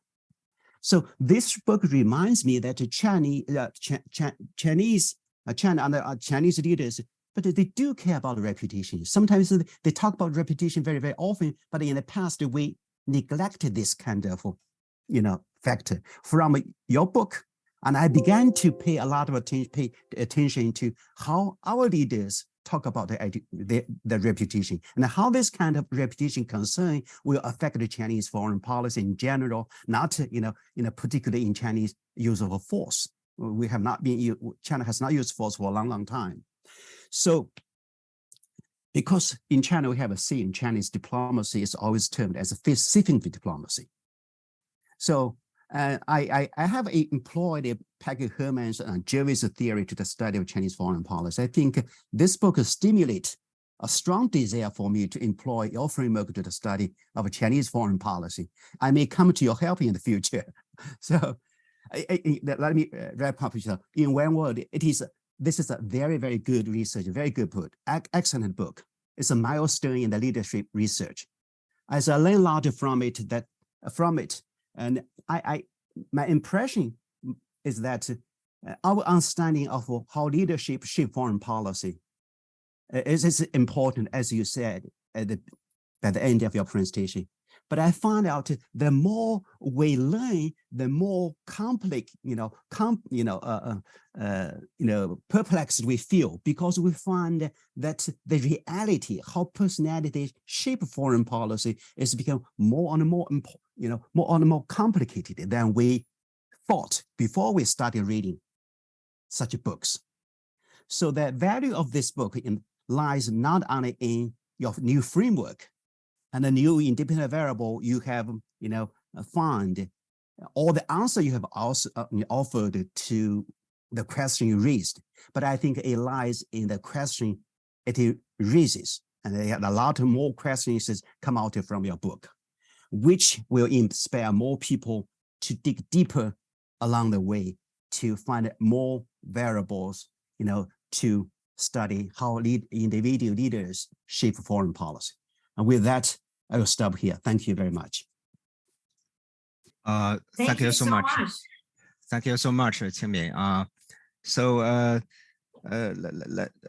So this book reminds me that Chinese leaders, but they do care about reputation. Sometimes they talk about reputation very, very often, but in the past we neglected this kind of, factor. From your book, and I began to pay a lot of attention to how our leaders talk about the reputation and how this kind of reputation concern will affect the Chinese foreign policy in general, not particularly in Chinese use of force. China has not used force for a long, long time. So because in China we have a saying, Chinese diplomacy is always termed as a specific diplomacy. So I have employed Peggy Herman's Jervis theory to the study of Chinese foreign policy. I think this book stimulates a strong desire for me to employ your framework to the study of Chinese foreign policy. I may come to your help in the future. So let me wrap up. In one word, this is a very, very good research, very good book, excellent book. It's a milestone in the leadership research. As I learned a lot from it, and my impression is that our understanding of how leadership shape foreign policy is important, as you said at the end of your presentation. But I found out the more we learn, the more perplexed we feel, because we find that the reality, how personality shape foreign policy, is become more and more complicated than we thought before we started reading such books. So the value of this book lies not only in your new framework and a new independent variable you have, found, or the answer you have also offered to the question you raised, but I think it lies in the question it raises, and a lot more questions come out from your book, which will inspire more people to dig deeper along the way to find more variables, to study how individual leaders shape foreign policy. And with that, I will stop here. Thank you very much. Thank you so much. Thank you so much, Qingmin. So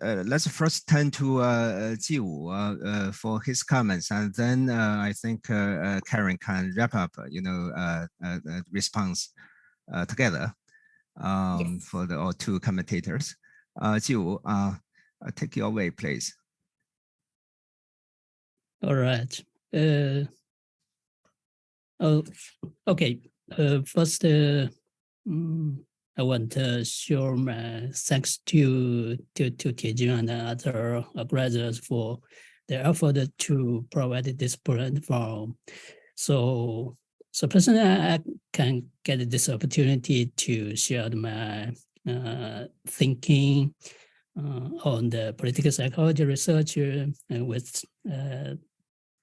let's first turn to Jiwu for his comments, and then I think Karen can wrap up, response together Yes. for the two commentators. Jiwu, take your way, please. All right. Okay. First, I want to show my thanks to Tianjin and other organizers for their effort to provide this platform. So personally, I can get this opportunity to share my thinking on the political psychology research with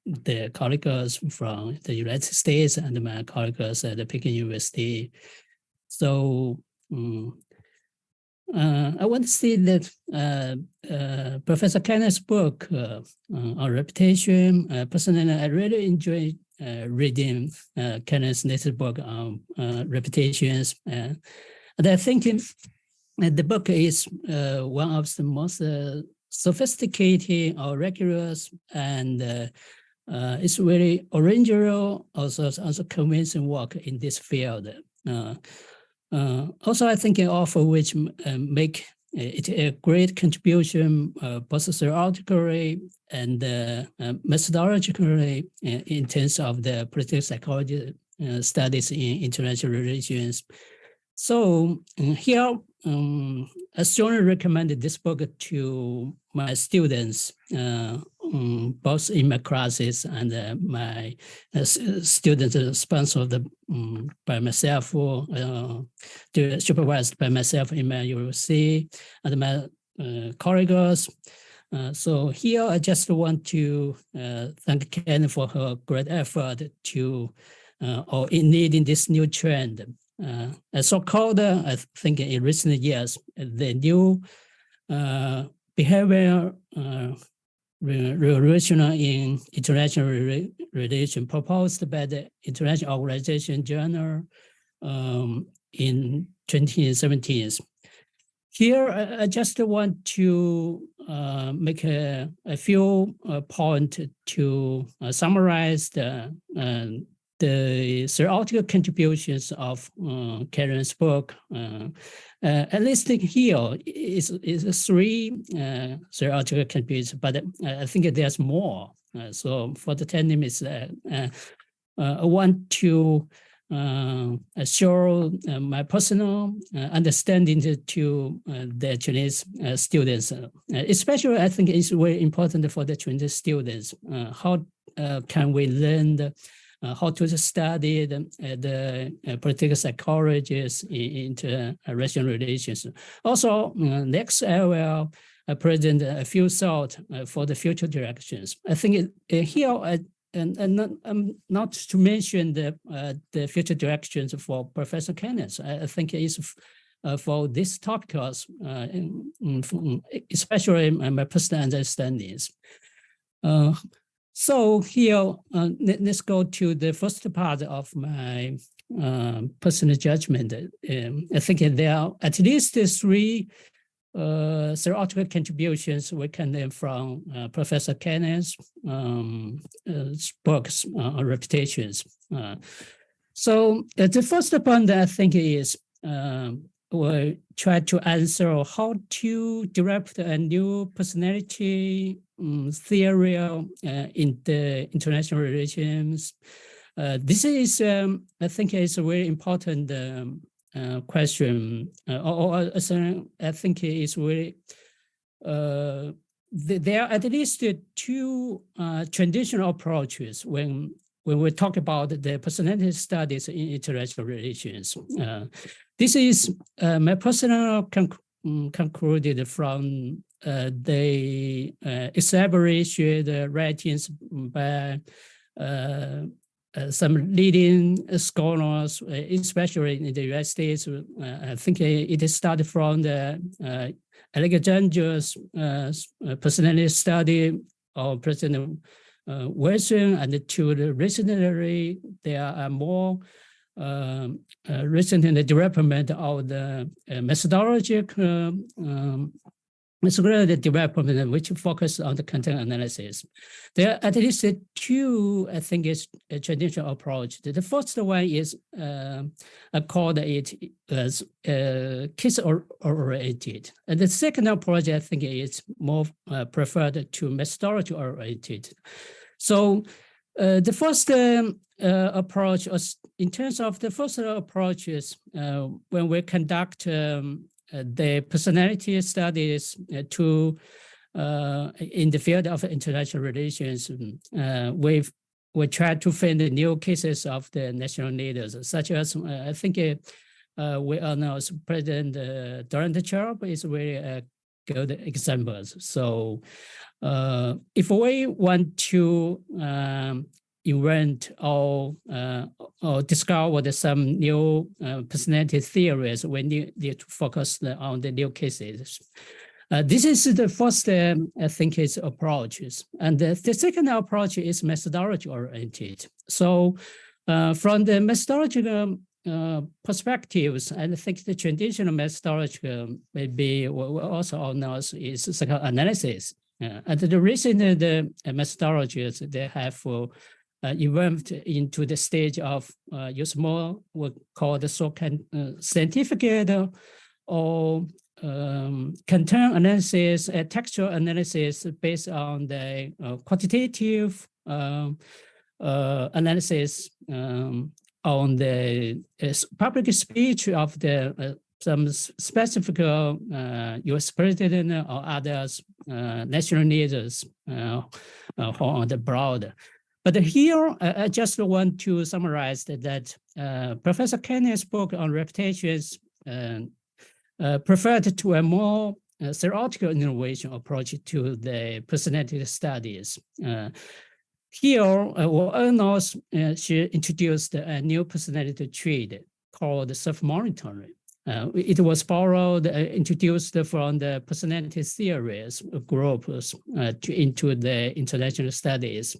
the colleagues from the United States and my colleagues at the Peking University. So I want to say that Professor Kenneth's book on reputation, personally, I really enjoy reading Kenneth's latest book on reputations. And I think the book is one of the most sophisticated or rigorous, and it's really original, also convincing work in this field. Also, I think all of which make it a great contribution, both theoretically and methodologically, in terms of the political psychology studies in international relations. So here, I strongly recommend this book to my students, both in my classes and my students sponsored by myself, supervised by myself in my university and my colleagues. So here I just want to thank Ken for her great effort to in leading this new trend. So-called, I think in recent years, the new behavior revolution in international relation proposed by the International Organization Journal in 2017. Here, I just want to make a few points to summarize the theoretical contributions of Karen's book. At least here is three theoretical contributions, but I think there's more. So for the 10 minutes, I want to show my personal understanding to the Chinese students. Especially, I think it's very important for the Chinese students. How can we learn how to study the political psychologies in international relations? Also, next I will present a few thoughts for the future directions. I think here, and not to mention the future directions for Professor Kenneth. I think it's for this topic, especially my personal understandings. So here, let's go to the first part of my personal judgment. I think there are at least three theoretical contributions we can learn from Professor Kenneth's books on reputations. So the first point I think is we'll try to answer how to develop a new personality theory in the international relations. This is, I think, is a very important question. I think it's very. There are at least two traditional approaches when we talk about the personality studies in international relations. This is my personal concluded from the established writings by some leading scholars, especially in the United States. I think it started from the Alexander's personality study of President Wilson, and to the recently there are more recent in the development of the methodological development, which focus on the content analysis. There are at least two, I think, is a traditional approach. The first one is I call it as case-oriented. And the second approach, I think, is more preferred to methodology-oriented. So the first approach, in terms of the first approaches, when we conduct the personality studies in the field of international relations, we try to find new cases of the national leaders, such as I think we all know President Donald Trump is very good examples. So if we want to invent or discover some new personality theories, we need to focus on the new cases. This is the first, I think, is approaches. And the second approach is methodology-oriented. So from the methodological perspectives, I think the traditional methodology maybe we also all know is psychoanalysis. And the recent methodologies, they have evolved into the stage of use more what call the so-called scientific or content analysis, textual analysis based on the quantitative analysis on the public speech of the some specific U.S. president or others national leaders on the broad. But here, I just want to summarize that Professor Kenneth's book on reputations preferred to a more theoretical innovation approach to the personality studies. Here, she introduced a new personality trait called self-monitoring. It was borrowed, introduced from the personality theories groups into the international studies.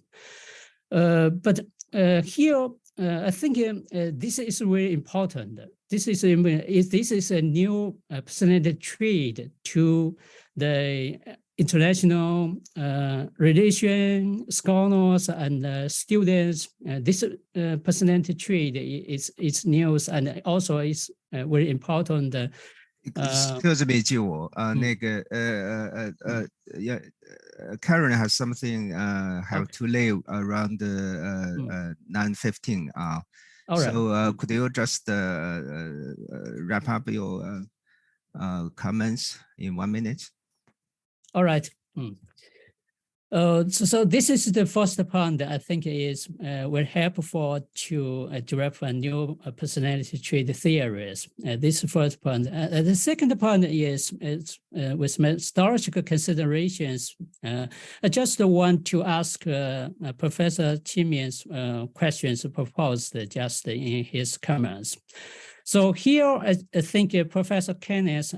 But here, I think this is really important. This is a new personality trait to the international relation scholars and students. This personality trait is new and also is very important. Excuse me, 救我那个Karen has something have to leave around 9:15. So could you just wrap up your comments in 1 minute? All right. So this is the first point that I think is very helpful to develop a new personality trait theories. This first point. The second point is with methodological considerations. I just want to ask Professor Qingmian's questions proposed just in his comments. So here, I think Professor Kenneth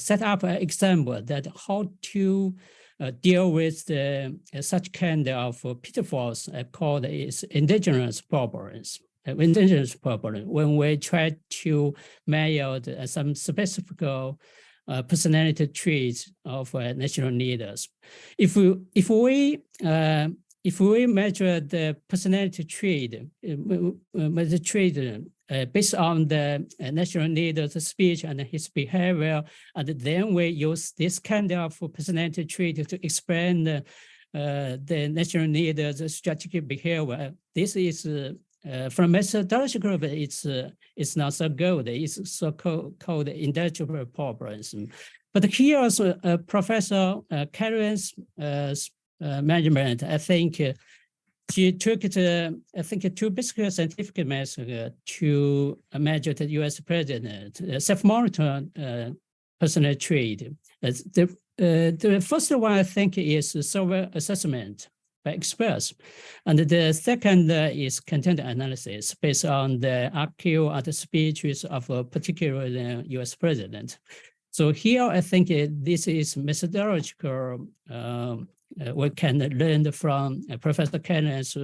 set up an example that how to deal with such kind of pitfalls called indigenous problems. When we try to measure some specific personality traits of national leaders. If we measure the personality trait, based on the national leader's speech and his behavior, and then we use this kind of personality trait to explain the national leader's strategic behavior. This is from methodological, it's not so good. It's so called intellectual problems. But here's Professor Karen's measurement. I think she took two basic scientific methods to measure the U.S. president, self-monitor personal trait. The first one, I think, is survey assessment by experts. And the second is content analysis based on the IQ and the speeches of a particular U.S. president. So here, I think this is methodological. We can learn from Professor Kenneth's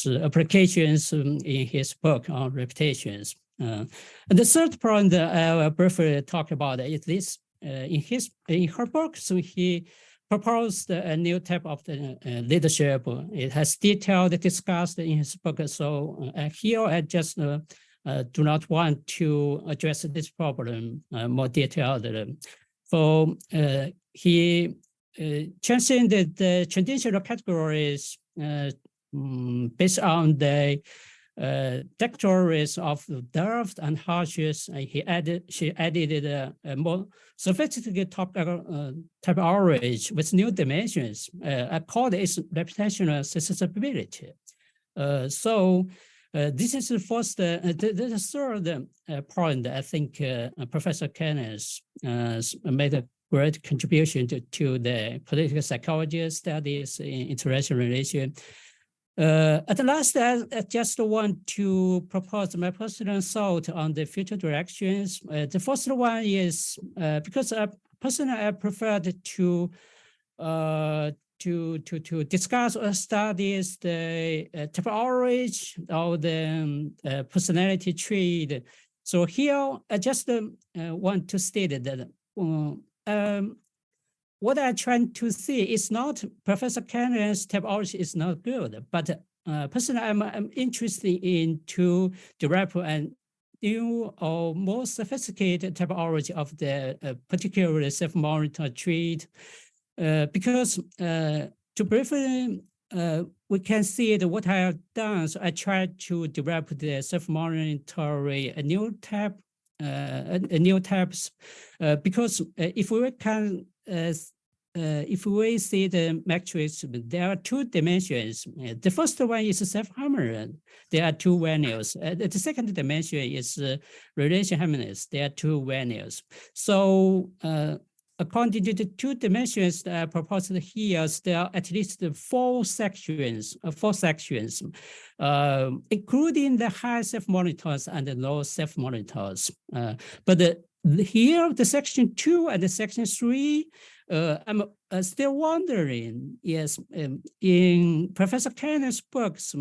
applications in his book on reputations. And the third point I will briefly talk about is this. In her book, so he proposed a new type of leadership. It has detailed discussed in his book. So here I just do not want to address this problem more detailed. So he transcended the traditional categories based on the categories of depth and harshness. She added a more sophisticated typology with new dimensions. I call this reputational susceptibility. So this is the first. The third point. I think Professor Kenneth made a great contribution to the political psychology studies in international relations. At last, I just want to propose my personal thought on the future directions. The first one is because personally I preferred to discuss or studies the typology or the personality trait. So here I just want to state that what I'm trying to see is not Professor Kenneth's typology is not good, but personally I'm interested in to develop a new or more sophisticated typology of the particular self-monitor trait, because to briefly we can see that what I have done. So I tried to develop the self-monitory a new types because if we can. If we see the matrix, there are two dimensions. The first one is self-harmony. There are two values. The second dimension is relation harmonies. There are two values. So according to the two dimensions that I proposed here, there are at least four sections, including the high self-monitors and the low self-monitors. But here, the section 2 and the section 3, I'm still wondering, yes, in Professor Kenneth's books,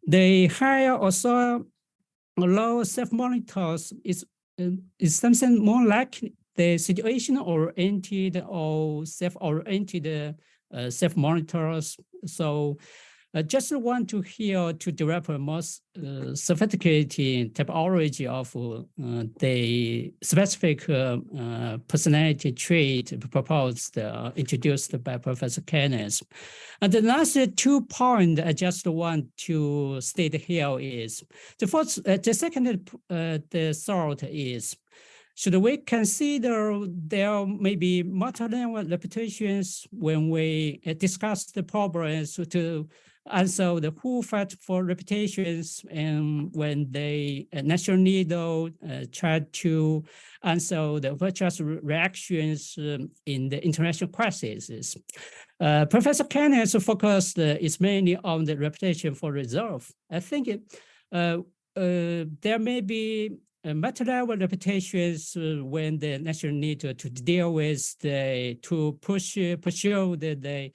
the higher or so low self-monitors is something more like the situation-oriented or self-oriented self-monitors. So I just want to hear to develop a more sophisticated typology of the specific personality trait proposed, introduced by Professor Kenneth. And the last 2 points I just want to state here is, the second thought is, should we consider there may be multi-level reputations when we discuss the problems to answer the who fight for reputations, and when the national leader try to answer the virtuous reactions in the international crises? Professor Kenneth focused is mainly on the reputation for reserve. I think there may be multi-level reputations when the national need to deal with to pursue the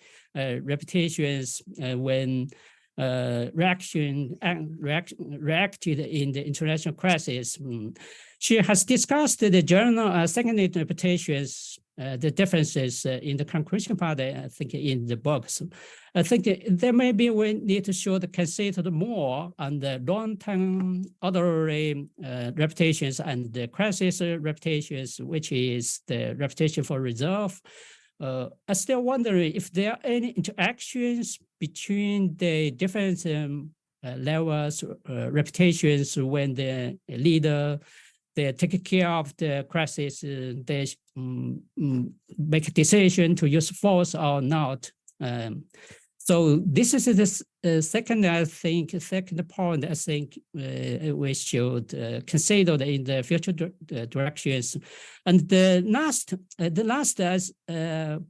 reputations when reacted in the international crisis. She has discussed the general secondary reputations, the differences in the conclusion part, I think, in the books. I think there may be we need to show the consider more on the long-term orderly reputations and the crisis reputations, which is the reputation for reserve. I still wonder if there are any interactions between the different levels, reputations when the leader they take care of the crisis, they make a decision to use force or not. So this is the second point I think we should consider in the future directions. And the last as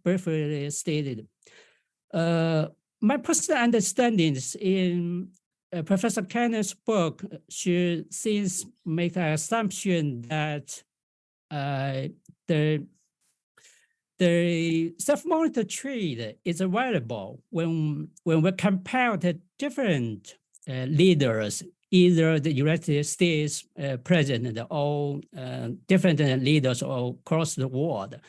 briefly stated, my personal understandings in Professor Kenneth's book, she seems make an assumption that the self-monitor trait is available when we compare the different leaders, either the United States president or different leaders all across the world.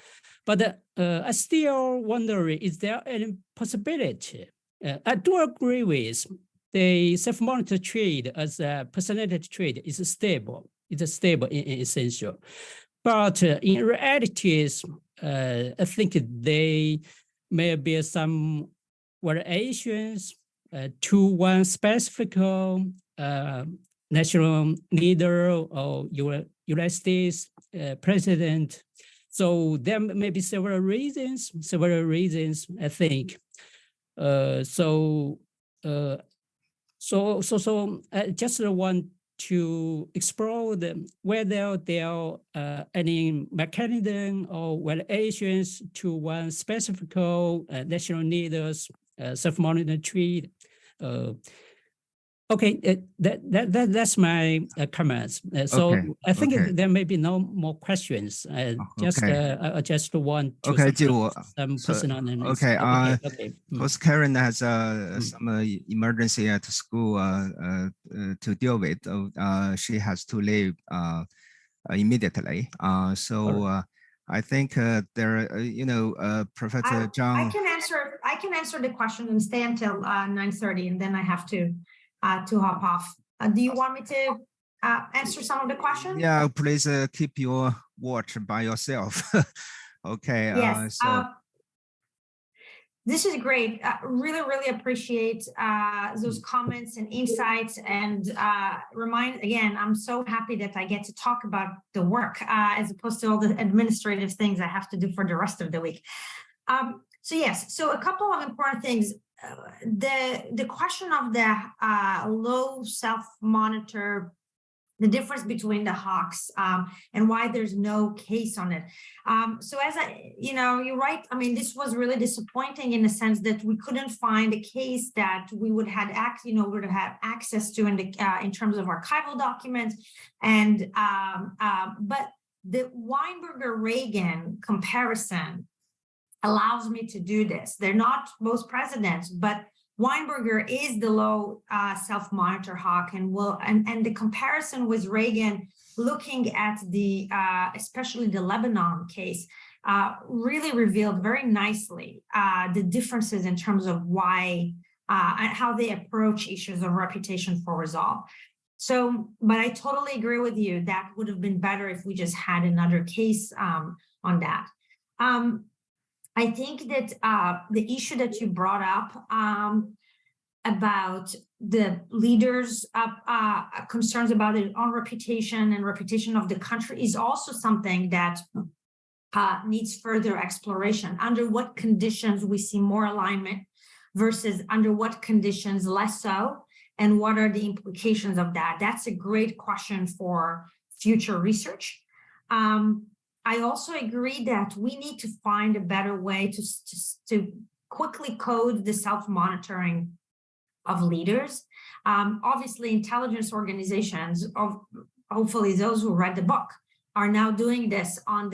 But I still wonder, is there any possibility? I do agree with the self-monitor trait as a personality trait is stable. It's stable in essential. But in realities, I think they may be some variations to one specific national leader or United States president. So there may be several reasons, I think. So I just want to explore whether there are any mechanism or variations to one specific national leaders self-monitor trait. Okay, that's my comments. So Okay, I think okay. there may be no more questions. I just want to some personal analysis. Okay. Because Karen has some emergency at school to deal with. She has to leave immediately. I think there, Professor Zhang. I can answer the question and stay until 9:30, and then I have to hop off. Do you want me to answer some of the questions? Yeah, please keep your watch by yourself. Okay. Yes. This is great. Really appreciate those comments and insights, and again, I'm so happy that I get to talk about the work as opposed to all the administrative things I have to do for the rest of the week. So a couple of important things. The question of the low self-monitor the difference between the hawks and why there's no case on it. So as you're right. I mean, this was really disappointing in the sense that we couldn't find a case that we would have access to in terms of archival documents. And but the Weinberger-Reagan comparison allows me to do this. They're not both presidents, but Weinberger is the low self-monitor hawk, and the comparison with Reagan, looking at the especially the Lebanon case, really revealed very nicely the differences in terms of why and how they approach issues of reputation for resolve. So, but I totally agree with you. That would have been better if we just had another case on that. I think that the issue that you brought up about the leaders' concerns about their own reputation and reputation of the country is also something that needs further exploration. Under what conditions we see more alignment versus under what conditions less so, and what are the implications of that? That's a great question for future research. I also agree that we need to find a better way to quickly code the self-monitoring of leaders. Obviously, intelligence organizations, hopefully those who read the book, are now doing this on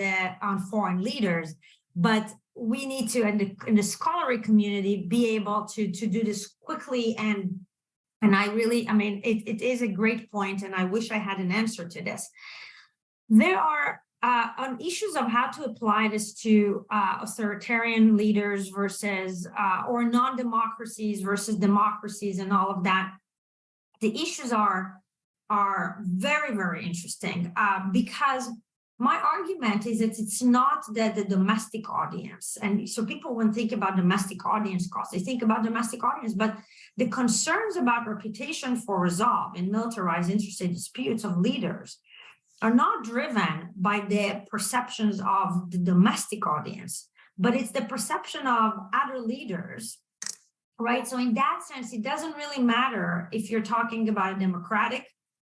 foreign leaders, but we need to, in the scholarly community, be able to do this quickly. And it is a great point, and I wish I had an answer to this. There are on issues of how to apply this to authoritarian leaders versus or non-democracies versus democracies and all of that. The issues are very, very interesting because my argument is that it's not that the domestic audience, and so people when think about domestic audience costs, they think about domestic audience, but the concerns about reputation for resolve in militarized interstate disputes of leaders are not driven by the perceptions of the domestic audience, but it's the perception of other leaders, right? So in that sense, it doesn't really matter if you're talking about a democratic,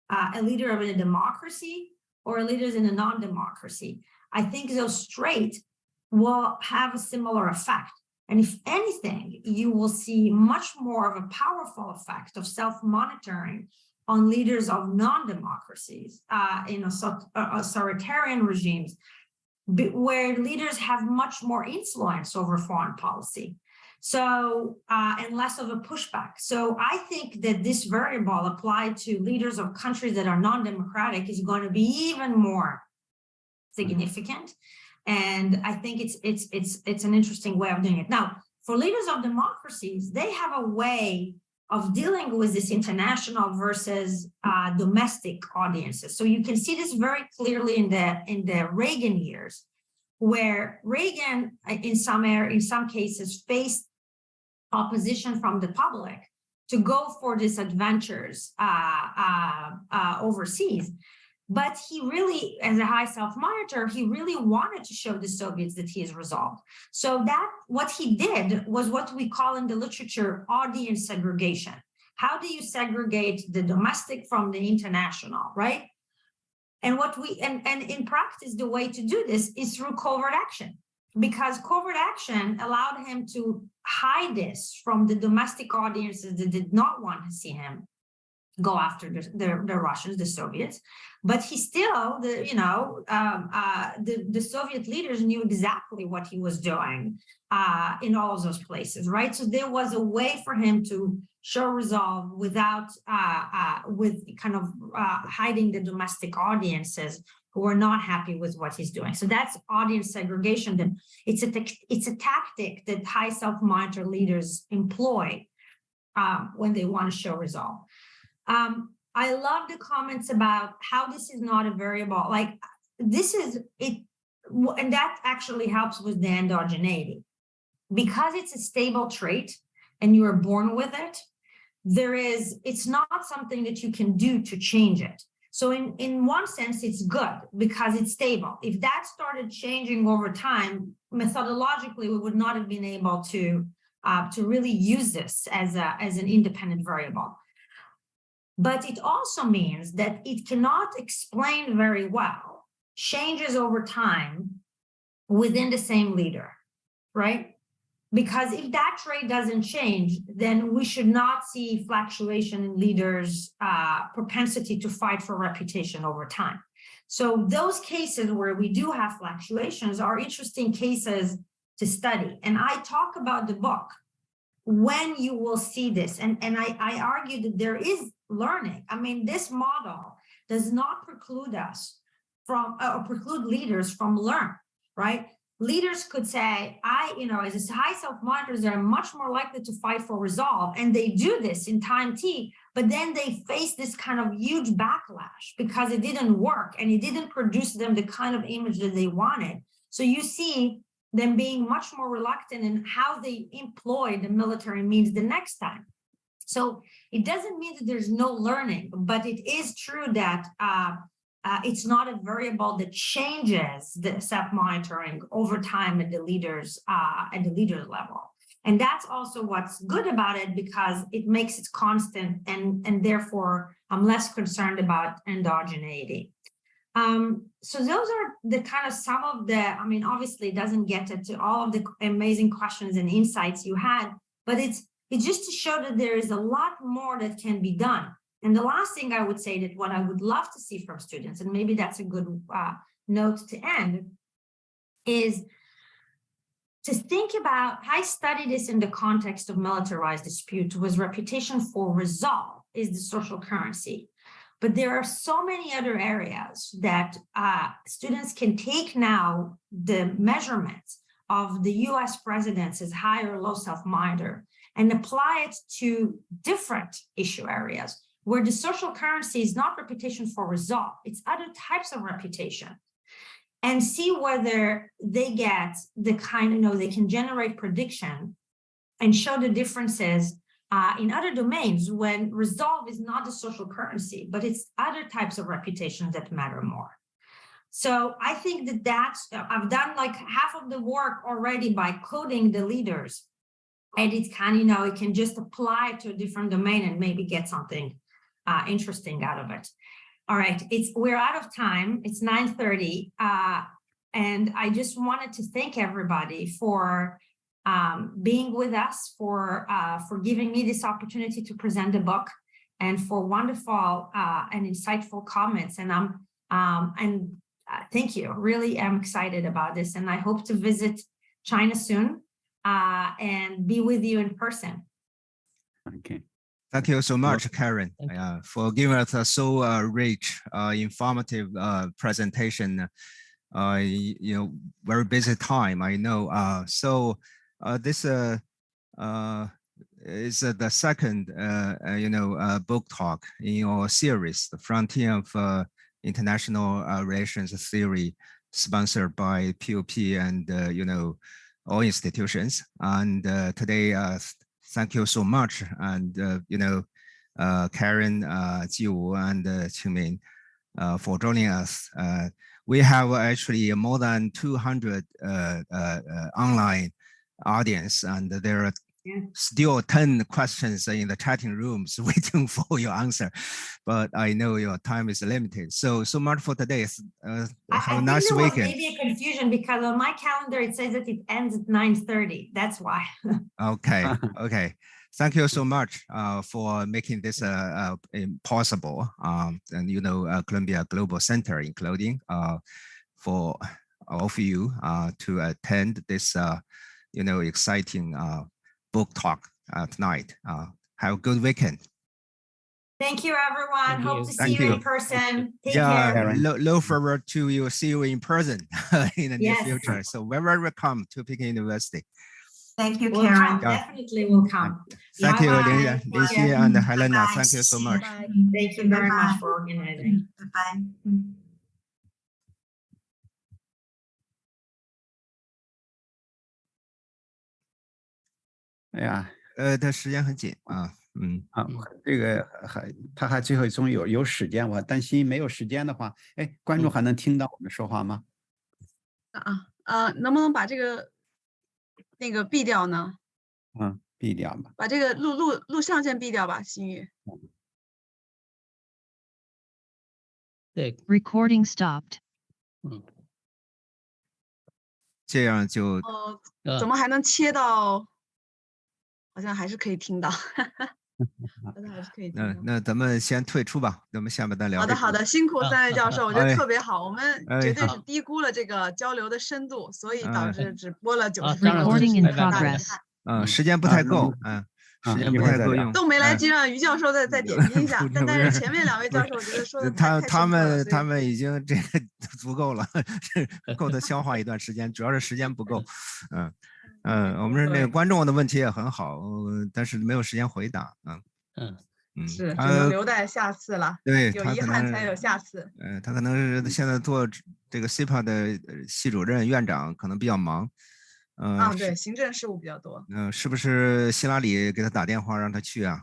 a leader of a democracy or leaders in a non-democracy. I think those straight will have a similar effect. And if anything, you will see much more of a powerful effect of self-monitoring on leaders of non-democracies in authoritarian regimes, where leaders have much more influence over foreign policy. So, and less of a pushback. So I think that this variable applied to leaders of countries that are non-democratic is going to be even more significant. And I think it's an interesting way of doing it. Now, for leaders of democracies, they have a way of dealing with this international versus domestic audiences. So you can see this very clearly in the Reagan years, where Reagan, in some cases, faced opposition from the public to go for these adventures overseas. But he really, as a high self-monitor, he really wanted to show the Soviets that he is resolved. So that what he did was what we call in the literature audience segregation. How do you segregate the domestic from the international, right? And and in practice, the way to do this is through covert action, because covert action allowed him to hide this from the domestic audiences that did not want to see him go after the Russians, the Soviets, but he still, the Soviet leaders knew exactly what he was doing in all of those places, right? So there was a way for him to show resolve without, hiding the domestic audiences who were not happy with what he's doing. So that's audience segregation. Then it's a tactic that high self-monitor leaders employ when they want to show resolve. I love the comments about how this is not a variable. Like this is it, and that actually helps with the endogeneity, because it's a stable trait and you are born with it. It's not something that you can do to change it. So in one sense, it's good because it's stable. If that started changing over time, methodologically, we would not have been able to really use this as an independent variable. but it also means that it cannot explain very well changes over time within the same leader, right? Because if that trait doesn't change, then we should not see fluctuation in leaders' propensity to fight for reputation over time. So those cases where we do have fluctuations are interesting cases to study. And I talk about the book when you will see this. And I argue that there is learning. I mean, this model does not preclude us from, or preclude leaders from learn, right? Leaders could say, as a high self-monitors, they're much more likely to fight for resolve. And they do this in time T, but then they face this kind of huge backlash because it didn't work and it didn't produce them the kind of image that they wanted. So you see them being much more reluctant in how they employ the military means the next time. So it doesn't mean that there's no learning, but it is true that it's not a variable that changes the self-monitoring over time at the leaders level. And that's also what's good about it, because it makes it constant, and therefore I'm less concerned about endogeneity. So those are the kind of some of the, I mean, obviously it doesn't get into all of the amazing questions and insights you had, but it's just to show that there is a lot more that can be done. And the last thing I would say, that what I would love to see from students, and maybe that's a good note to end, is to think about, I study this in the context of militarized dispute, was reputation for resolve is the social currency. But there are so many other areas that students can take now the measurements of the US presidents as high or low self-monitor and apply it to different issue areas, where the social currency is not reputation for resolve, it's other types of reputation, and see whether they get the kind, they can generate prediction and show the differences in other domains when resolve is not the social currency, but it's other types of reputations that matter more. So I think I've done like half of the work already by coding the leaders, and it's kind of, it can just apply to a different domain and maybe get something interesting out of it. All right, we're out of time. It's 9:30, and I just wanted to thank everybody for being with us, for giving me this opportunity to present the book, and for wonderful and insightful comments. And thank you. Really am excited about this, and I hope to visit China soon and be with you in person. Okay. Thank you so much, Karen, for giving us a so rich, informative presentation. Very busy time, I know. This is the second, book talk in your series, The Frontier of International Relations Theory, sponsored by POP and, all institutions. And today, thank you so much. And, Karen, Jiwu, and Qingmin for joining us. We have actually more than 200 online audience, and there are still 10 questions in the chatting rooms waiting for your answer, but I know your time is limited. So much for today. Have a nice weekend. Maybe a confusion because on my calendar it says that it ends at 9:30. That's why. Okay. Thank you so much for making this possible. And Columbia Global Center, including for all of you to attend this exciting book talk tonight. Have a good weekend. Thank you, everyone. Hope to see Thank you you in person. Take care. Look forward to see you in person in the near future. So very welcome to Peking University. Thank you, Karen. Definitely will come. Thank you, Linxi and Helena. Thank you so much. Thank you very much for organizing. Bye-bye. 哎呀，他时间很紧啊，这个他还最后终于有时间，我担心没有时间的话，观众还能听到我们说话吗？能不能把这个闭掉呢？闭掉吧。把这个录像先闭掉吧，新宇。对， Recording stopped. 这样就怎么还能切到？好像还是可以听到，好像还是可以听到。那咱们先退出吧，咱们下面再聊。好的，辛苦3位教授，我觉得特别好。我们绝对是好低估了这个交流的深度，所以导致只播了90分钟。 Recording in 大家 progress. 时间不太够，时间不太够用，都没来及让于教授再点评一下，但是前面2位教授我觉得说的他们已经这个足够了，够他消化一段时间，主要是时间不够。我们那个观众的问题也很好，但是没有时间回答。是只能留待下次了。对，有遗憾才有下次。他可能是现在做这个 CIPA 的系主任、院长，可能比较忙。对，行政事务比较多。是不是希拉里给他打电话让他去啊？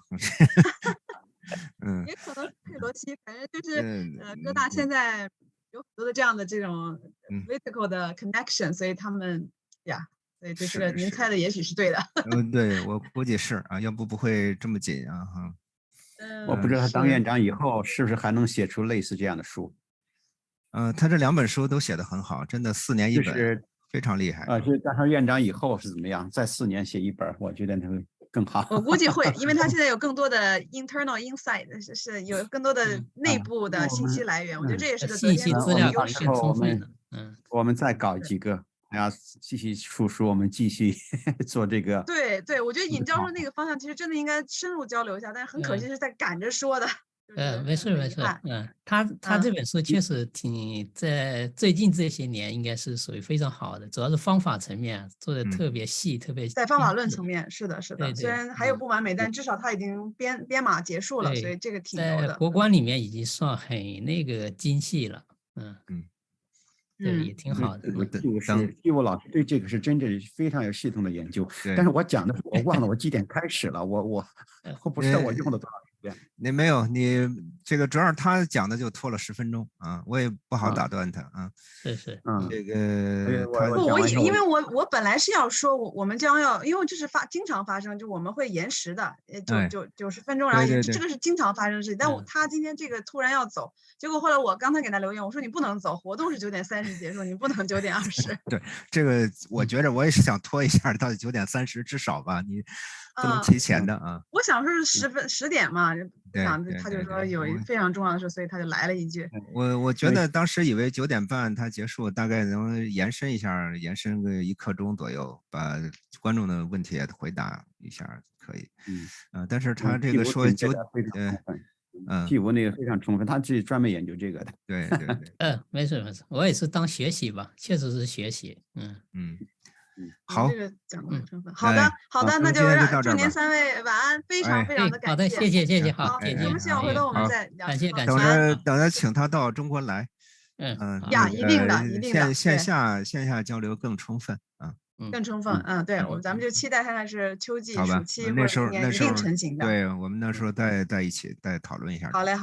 也可能是佩洛西，反正就是哥大现在有很多的这样的这种 political 的 connection，所以他们呀。对，这个您猜的也许是对的。对，我估计是啊，要不会这么紧啊哈。我不知道他当院长以后是不是还能写出类似这样的书。他这2本书都写得很好，真的4年1本，非常厉害。就是当上院长以后是怎么样？再4年写1本，我觉得他会更好。我估计会，因为他现在有更多的 internal insight， 是有更多的内部的信息来源。我觉得这也是个信息资料优势。我们再搞几个。然后继续出书，我们继续做这个。对，我觉得尹教授那个方向其实真的应该深入交流一下，但是很可惜是在赶着说的。没事。他这本书确实在最近这些年应该是属于非常好的，主要是方法层面做的特别细，特别在方法论层面是的。对，虽然还有不完美，但至少他已经编码结束了，所以这个挺牛的。在国关里面已经算很那个精细了。对，也挺好的。季武老师对这个是真正非常有系统的研究，但是我讲的我忘了我几点开始了，我不知道我用了多少时间。你没有，你这个主要是他讲的就拖了10分钟啊，我也不好打断他啊。是，这个因为我本来是要说我们将要，因为这是经常发生，就我们会延时的，就90分钟，然后这个是经常发生的事情。但他今天这个突然要走，结果后来我刚才给他留言，我说你不能走，活动是9点30结束，你不能9点20。对，这个我觉着我也是想拖一下，到9点30至少吧，你不能提前的啊。我想说是10点嘛，他就说有非常重要的事，所以他就来了一句。我觉得当时以为9点半他结束，大概能延伸一下，延伸个1刻钟左右，把观众的问题也回答一下可以。但是他这个说季武那个非常充分，他自己专门研究这个的。对。没事，我也是当学习吧，确实是学习。好，这个讲的很充分。好的，那就祝您3位晚安，非常的感谢。好的，谢谢，好，我们下回头我们再聊。感谢。等着请他到中国来。一定的。线下交流更充分啊。更充分。对，咱们就期待看是秋季、暑期或者明年一定成型的。对，我们那时候再一起再讨论一下。好嘞。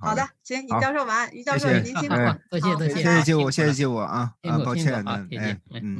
好的，行，尹教授晚安，于教授您辛苦，多谢，谢谢季武啊，抱歉，谢谢。